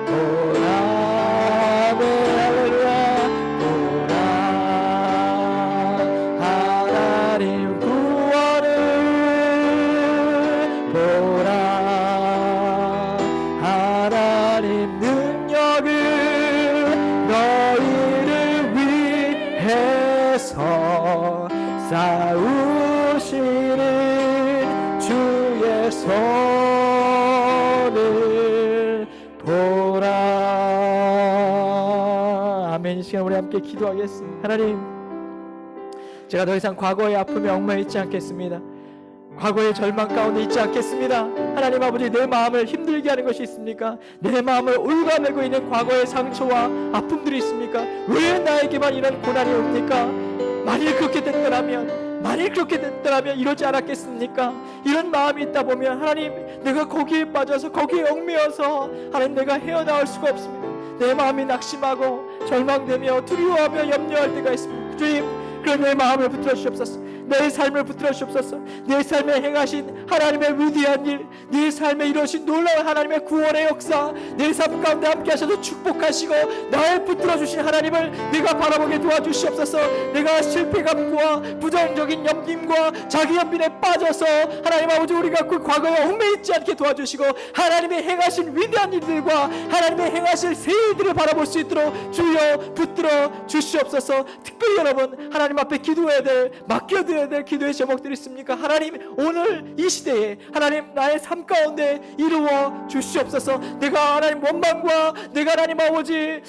Speaker 2: 보라매 보라 하나님 구원을 보라 하나님 능력을 너희를 위해서 싸우시는 주의 손을 보라. 아멘. 이 시간 우리 함께 기도하겠습니다. 하나님, 제가 더 이상 과거의 아픔에 얽매여 있지 않겠습니다. 과거의 절망 가운데 있지 않겠습니다. 하나님 아버지, 내 마음을 힘들게 하는 것이 있습니까? 내 마음을 올가매고 있는 과거의 상처와 아픔들이 있습니까? 왜 나에게만 이런 고난이 옵니까? 만일 그렇게 됐더라면 이러지 않았겠습니까? 이런 마음이 있다 보면 하나님, 내가 거기에 빠져서 거기에 얽매여서 하나님 내가 헤어나올 수가 없습니다. 내 마음이 낙심하고 절망되며 두려워하며 염려할 때가 있습니다. 주님, 그런 내 마음을 붙들어 주시옵소서. 내 삶을 붙들어 주시옵소서. 내 삶에 행하신 하나님의 위대한 일, 내 삶에 이루신 놀라운 하나님의 구원의 역사, 내 삶 가운데 함께 하셔서 축복하시고 나를 붙들어 주신 하나님을 내가 바라보게 도와주시옵소서. 내가 실패감과 부정적인 염림과 자기 연민에 빠져서 하나님 아버지, 우리가 그 과거에 얽매이지 않게 도와주시고 하나님의 행하신 위대한 일들과 하나님의 행하실 새 일들을 바라볼 수 있도록 주여 붙들어 주시옵소서. 특별히 여러분, 하나님 앞에 기도해야 될, 맡겨드려야 될 기도의 제목들이 있습니까? 하나님, 오늘 이 시대에 하나님 나의 삶 가운데 이루어 주시옵소서. 내가 하나님 원망과 내가 하나님 아버지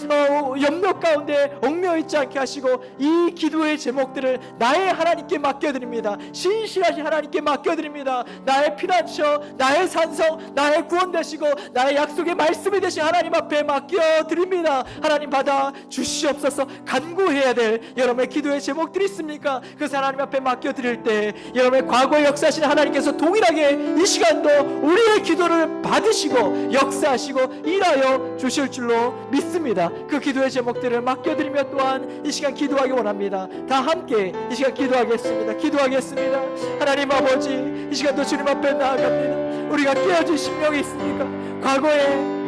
Speaker 2: 염려 가운데 얽매여 있지 않게 하시고 이 기도의 제목들을 나의 하나님께 맡겨드립니다. 신실하신 하나님께 맡겨드립니다. 나의 피난처, 나의 산성, 나의 구원 되시고 나의 약속의 말씀이 되신 하나님 앞에 맡겨드립니다. 하나님 받아 주시옵소서. 간구해야 될 여러분의 기도의 제목들이 있습니까? 그래서 하나님 앞에 맡겨드릴 때 여러분의 과거의 역사하신 하나님께서 동일하게 이 시간도 우리의 기도를 받으시고 역사하시고 일하여 주실 줄로 믿습니다. 그 기도의 제목들을 맡겨드리며 또한 이 시간 기도하기 원합니다. 다 함께 이 시간 기도하겠습니다. 하나님 아버지, 이 시간도 주님 앞에 나아갑니다. 우리가 깨어진 심령이 있습니까?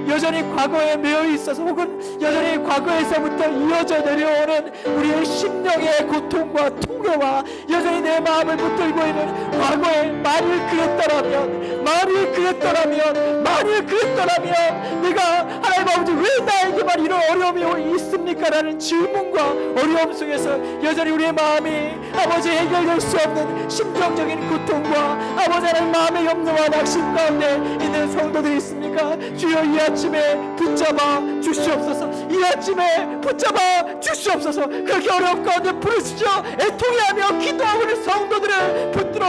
Speaker 2: 여전히 과거에 매여 있어서 혹은 여전히 과거에서부터 이어져 내려오는 우리의 심령의 고통과 통계와 여전히 내 마음을 붙들고 있는 과거에 만일 그랬더라면 내가 하나님 아버지, 왜 나에게만 이런 어려움이 있습니까? 라는 질문과 어려움 속에서 여전히 우리의 마음이 아버지 해결될 수 없는 심정적인 고통과 아버지 하나님 마음의 염려와 낙심 가운데 있는 성도들이 있습니까? 있습니까? 주여 이 아침에 붙잡아 주시옵소서. 이 아침에 붙잡아 주시옵소서. 그렇게 어려운 가운데 부르시죠. 애통해하며 기도하고 있는 성도들을 붙들어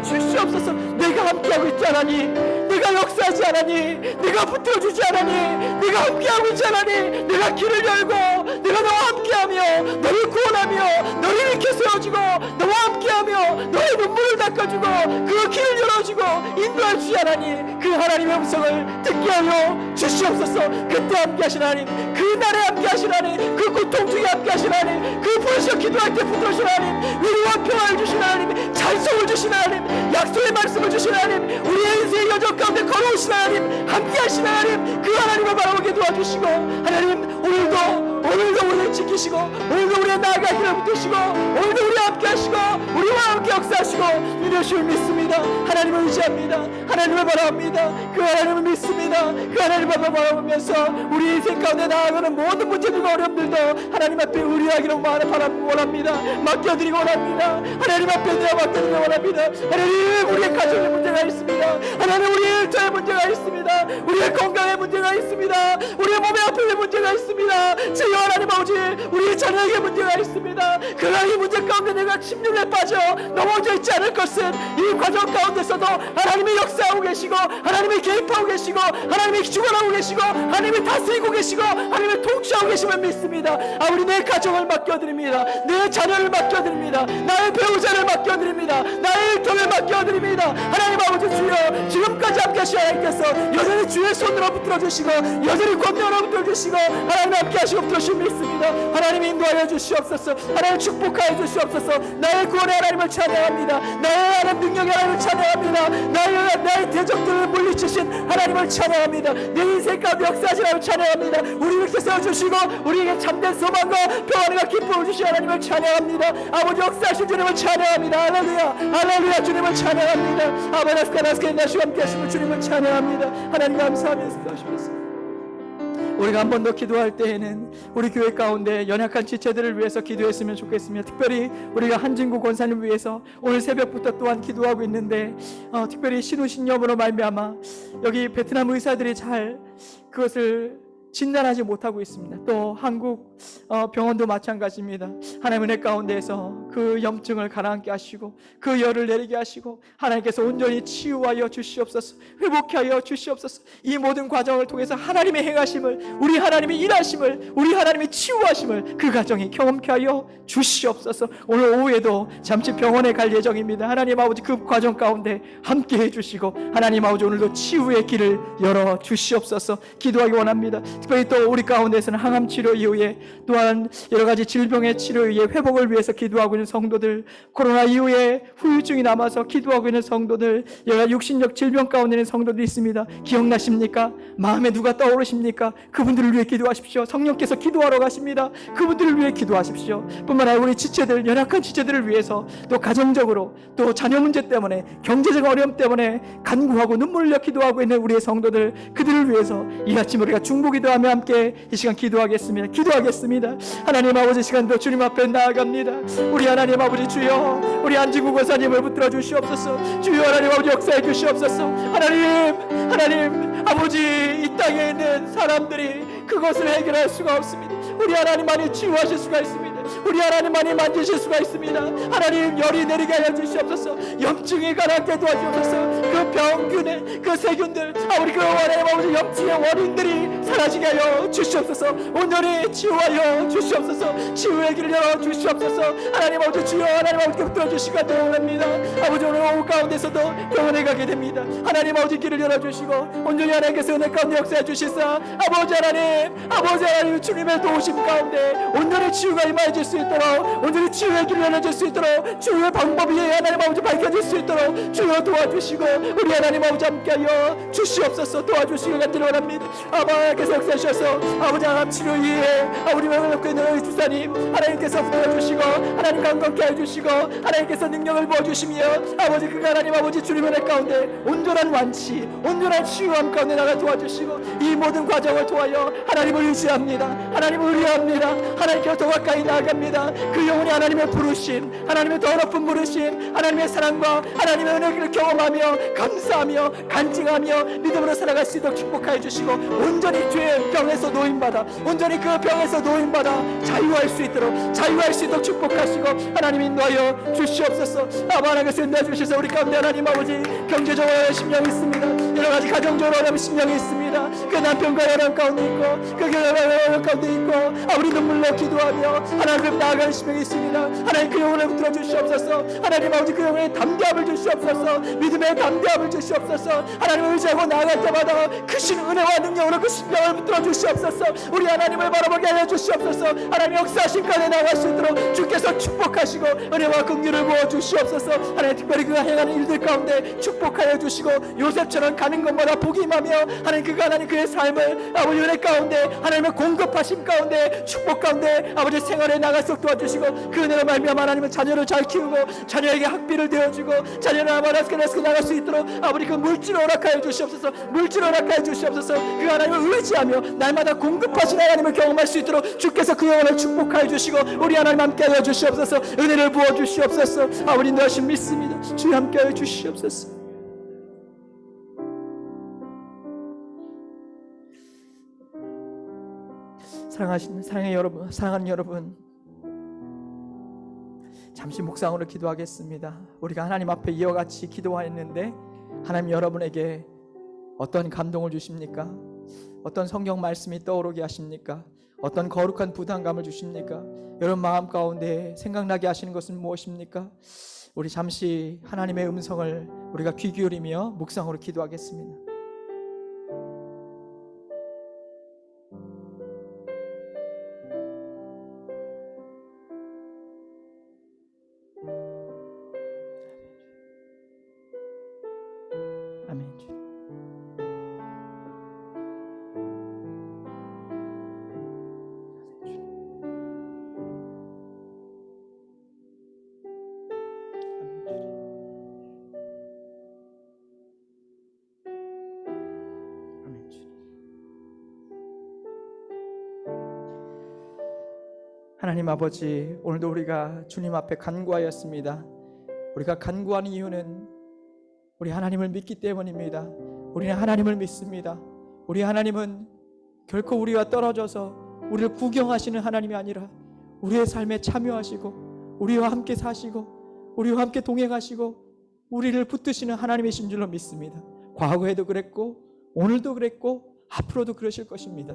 Speaker 2: 주시옵소서. 내가 함께하고 있지 않으니, 내가 역사하지 않으니, 내가 붙들어주지 않으니, 내가 함께하고 있지 않으니, 내가 길을 열고 내가 너와 함께하며 너를 구원하며 너를 일으켜 세워주고 너와 함께하며 너의 눈물을 닦아주고 그 길을 열어주고 인도할 수 하나니, 그 하나님의 음성을 듣게 하여 주시옵소서. 그때 함께하신 하나님, 그 날에 함께하신 하나님, 그 고통 중에 함께하신 하나님, 그 부르시어 기도할 때 붙들어주신 하나님, 위로와 평화를 주신 하나님, 찬송을 주신 하나님, 약속의 말씀을 주신 하나님, 우리의 인생의 여정 가운데 걸어오신 하나님, 함께하신 하나님, 그 하나님을 바라보게 도와주시고, 하나님 오늘도 우리를 지키시고, 오늘도 우리의 나아가기를 붙드시고, 오늘도 우리와 함께 하시고 우리와 함께 역사하시고 이러실 믿습니다. 하나님을 의지합니다. 하나님을 바라봅니다. 그 하나님을 믿습니다. 그 하나님을 바라보면서 우리 인생 가운데 나아가는 모든 문제들과 어려움들도 하나님 앞에 의뢰하기를 원합니다. 맡겨드리고 원합니다. 하나님 앞에 내가 맡겨드리고 원합니다. 하나님, 우리의 가정에 문제가 있습니다. 하나님, 우리의 일터에 문제가 있습니다. 우리의 건강에 문제가 있습니다. 우리의 몸의 아픔에 문제가 있습니다. 주여 하나님 아버지, 우리의 자녀에게 문제가 있습니다. 그러나 이 문제 가운데 내가 침륜에 빠져 넘어져 있지 않을 것은 이 과정 가운데서도 하나님이 역사하고 계시고, 하나님이 개입하고 계시고, 하나님이 주관하고 계시고, 하나님이 다스리고 계시고, 하나님이 통치하고 계심을 믿습니다. 우리 내 가정을 맡겨드립니다. 내 자녀를 맡겨드립니다. 나의 배우자를 맡겨드립니다. 나의 일터를 맡겨드립니다. 하나님 아버지, 주여 지금까지 함께 하신 하나님께서 여전히 주의 손으로 붙들어주시고, 여전히 권면으로 붙들어주시고, 하나님 함께 하시고 붙들어주시고 믿습니다. 하나님 인도하여 주시옵소서. 하나님 축복하여 주시옵소서. 나의 구원의 하나님을 찬양합니다. 나의 하나님 능력의 하나님을 찬양합니다. 나의 대적들을 물리치신 하나님을 찬양합니다. 내 인생 가운데 역사하신 하나님을 찬양합니다. 우리를 이렇게 세워주시고 우리에게 참된 소망과 평안과 기쁨을 주신 하나님을 찬양합니다. 아버지, 역사하신 주님을 찬양합니다. 할렐루야, 할렐루야. 주님을 찬양합니다. 아바나스카나스케 나시와 함께 하시는 주님을 찬양합니다. 하나님 감사하면서 기도하시겠습니다. 우리가 한 번 더 기도할 때에는 우리 교회 가운데 연약한 지체들을 위해서 기도했으면 좋겠습니다. 특별히 우리가 한진구 권사님 위해서 오늘 새벽부터 또한 기도하고 있는데, 특별히 신우신염으로 말미암아 여기 베트남 의사들이 잘 그것을 진단하지 못하고 있습니다. 또 한국 병원도 마찬가지입니다. 하나님의 은혜 가운데에서 그 염증을 가라앉게 하시고 그 열을 내리게 하시고 하나님께서 온전히 치유하여 주시옵소서. 회복하여 주시옵소서. 이 모든 과정을 통해서 하나님의 행하심을, 우리 하나님의 일하심을, 우리 하나님의 치유하심을 그 가정이 경험케 하여 주시옵소서. 오늘 오후에도 잠시 병원에 갈 예정입니다. 하나님 아버지, 그 과정 가운데 함께 해주시고 하나님 아버지, 오늘도 치유의 길을 열어 주시옵소서. 기도하기 원합니다. 특별히 또 우리 가운데서는 항암 치료 이후에 또한 여러 가지 질병의 치료 이후에 회복을 위해서 기도하고 있는 성도들, 코로나 이후에 후유증이 남아서 기도하고 있는 성도들, 여러 가지 육신적 질병 가운데 있는 성도들이 있습니다. 기억나십니까? 마음에 누가 떠오르십니까? 그분들을 위해 기도하십시오. 성령께서 기도하러 가십니다. 그분들을 위해 기도하십시오. 뿐만 아니라 우리 지체들, 연약한 지체들을 위해서, 또 가정적으로, 또 자녀 문제 때문에, 경제적 어려움 때문에 간구하고 눈물을 흘려 기도하고 있는 우리의 성도들, 그들을 위해서 이 아침 우리가 중보기도 하며 함께 이 시간 기도하겠습니다. 하나님 아버지, 시간도 주님 앞에 나아갑니다. 우리 하나님 아버지, 주여 우리 안진구 권사님을 붙들어 주시옵소서. 주여 하나님 아버지, 역사해 주시옵소서. 하나님 아버지, 이 땅에 있는 사람들이 그것을 해결할 수가 없습니다. 우리 하나님만이 치유하실 수가 있습니다. 우리 하나님만이 만지실 수가 있습니다. 하나님, 열이 내리게 하여 주시옵소서. 염증이 가라앉게 도와주옵소서. 그 병균의 그 세균들, 우리 그 하나님 아버지 염증의 원인들이 사라지게 하여 주시옵소서. 온전히 치유하여 주시옵소서. 치유의 길을 열어 주시옵소서. 하나님 아버지, 주여 하나님 아버지께 붙들어 주시기 원합니다. 아버지, 오늘 오후 가운데서도 병원에 가게 됩니다. 하나님 아버지, 길을 열어주시고 온전히 하나님께서 은혜 가운데 역사해 주시사 아버지 하나님 주님의 도우심 가운데 온전히 치유가 임하여질 수 있도록, 온전히 치유의 길을 열어줄 수 있도록, 치유의 방법이 하나님 아버지 밝혀질 수 있도록 주여 도와주시고 우리 하나님 아버지 함께하여 주시옵소서. 도와주시기 간절히 원합니다. 아버지께서 역사하셔서 아버지 암 치료 이후에 우리 명을 놓고 있는 우리 주사님 하나님께서 붙들어주시고 하나님 강건케 해주시고 하나님께서 능력을 부어주시며 아버지, 그 하나님 아버지 주님의 내 가운데 온전한 완치, 온전한 치유함 가운데 나가 도와주시고 이 모든 과정을 통하여 하나님을 의지합니다. 하나님을 의뢰합니다. 하나님께서 더 가까이 나아갑니다. 그 영혼이 하나님 하나님의 부르심, 하나님의 더 높은 부르심, 하나님의 사랑과 하나님의 은혜를 경험하며 감사하며 간증하며 믿음으로 살아갈 수 있도록 축복하여 주시고, 온전히 죄의 병에서 노임받아, 온전히 그 병에서 노임받아 자유할 수 있도록 축복하시고 하나님 인도하여 주시옵소서. 아버 하나님께서 인도해 주셔서 우리 가운데 하나님 아버지 경제적으로 어려운 심령이 있습니다. 여러가지 가정적으로 어려운 심령이 있습니다. 그 남편과 어려운 가운데 있고 그 교회가 어려운 가운데 있고 우리 눈물로 기도하며 하나님 나아가는 심령이 있습니다. 하나님 그 영혼을 붙들어 주시옵소서. 하나님 아버지 그 영혼에 담대함을 주시옵소서. 믿음의 담대함을 주시옵소서. 하나님을 의지하고 나아갈 때마다 크신 은혜와 능력으로 그 심령을 붙들어 주시옵소서. 우리 하나님을 바라보게 하여 주시옵소서. 하나님 역사하신 가운데 나아갈 수 있도록 주께서 축복하시고 은혜와 긍휼을 부어 주시옵소서. 하나님 특별히 그가 행하는 일들 가운데 축복하여 주시고 요셉처럼 가는 것마다 복이 임하며 하나님 그가 하나님 그의 삶을 아버지 은혜 가운데 하나님의 공급하심 가운데 축복 가운데 아버지 생활에 나갈 수 있도록 도와주시고 그 은혜로 말미암아 하나님은 자녀를 잘 키우고 자녀에게 학비를 되어주고 자녀를 아버지 나갈 수 있도록 아버지 그 물질을 허락하여 주시옵소서. 물질을 허락하여 주시옵소서. 그 하나님을 의지하며 날마다 공급하신 하나님을 경험할 수 있도록 주께서 그 영혼을 축복하여 주시고 우리 하나님 함께하여 주시옵소서. 은혜를 부어 주시옵소서. 아버지 인도하심 믿습니다. 주님 함께하여 주시옵소서. 사랑하는 여러분, 잠시 묵상으로 기도하겠습니다. 우리가 하나님 앞에 이와 같이 기도하였는데 하나님 여러분에게 어떤 감동을 주십니까? 어떤 성경 말씀이 떠오르게 하십니까? 어떤 거룩한 부담감을 주십니까? 여러분 마음 가운데 생각나게 하시는 것은 무엇입니까? 우리 잠시 하나님의 음성을 우리가 귀 기울이며 묵상으로 기도하겠습니다. 아멘. 하나님 아버지, 오늘도 우리가 주님 앞에 간구하였습니다. 우리가 간구하는 이유는 우리 하나님을 믿기 때문입니다. 우리는 하나님을 믿습니다. 우리 하나님은 결코 우리와 떨어져서 우리를 구경하시는 하나님이 아니라 우리의 삶에 참여하시고 우리와 함께 사시고 우리와 함께 동행하시고 우리를 붙드시는 하나님이신 줄로 믿습니다. 과거에도 그랬고 오늘도 그랬고 앞으로도 그러실 것입니다.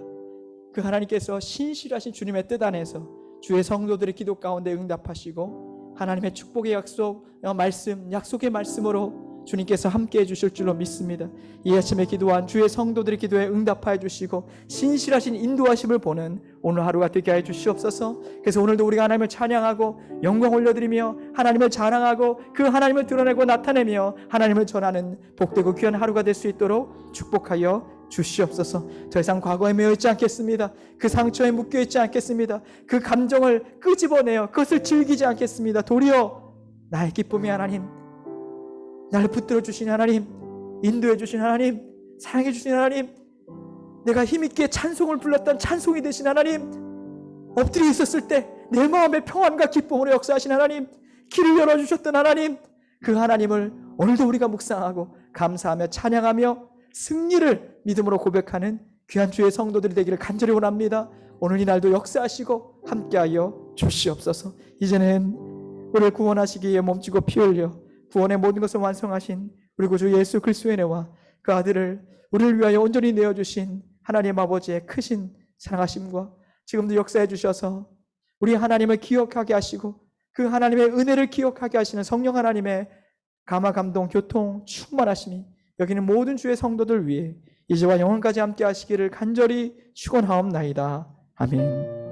Speaker 2: 그 하나님께서 신실하신 주님의 뜻 안에서 주의 성도들의 기도 가운데 응답하시고 하나님의 축복의 약속의 말씀으로 주님께서 함께해 주실 줄로 믿습니다. 이 아침에 기도한 주의 성도들의 기도에 응답하여 주시고 신실하신 인도하심을 보는 오늘 하루가 되게 하여 주시옵소서. 그래서 오늘도 우리가 하나님을 찬양하고 영광 올려드리며 하나님을 자랑하고 그 하나님을 드러내고 나타내며 하나님을 전하는 복되고 귀한 하루가 될 수 있도록 축복하여 주시옵소서. 더 이상 과거에 매여 있지 않겠습니다. 그 상처에 묶여 있지 않겠습니다. 그 감정을 끄집어내어 그것을 즐기지 않겠습니다. 도리어 나의 기쁨의 하나님, 나를 붙들어 주신 하나님, 인도해 주신 하나님, 사랑해 주신 하나님, 내가 힘있게 찬송을 불렀던 찬송이 되신 하나님, 엎드려 있었을 때 내 마음의 평안과 기쁨으로 역사하신 하나님, 길을 열어주셨던 하나님, 그 하나님을 오늘도 우리가 묵상하고 감사하며 찬양하며 승리를 믿음으로 고백하는 귀한 주의 성도들이 되기를 간절히 원합니다. 오늘 이 날도 역사하시고 함께하여 주시옵소서. 이제는 우리를 구원하시기 위해 몸지고 피 흘려 구원의 모든 것을 완성하신 우리 구주 예수 그리스도의 은혜와 그 아들을 우리를 위하여 온전히 내어주신 하나님 아버지의 크신 사랑하심과 지금도 역사해 주셔서 우리 하나님을 기억하게 하시고 그 하나님의 은혜를 기억하게 하시는 성령 하나님의 감화 감동 교통 충만하심이 여기는 모든 주의 성도들 위해 이제와 영원까지 함께 하시기를 간절히 축원하옵나이다. 아멘.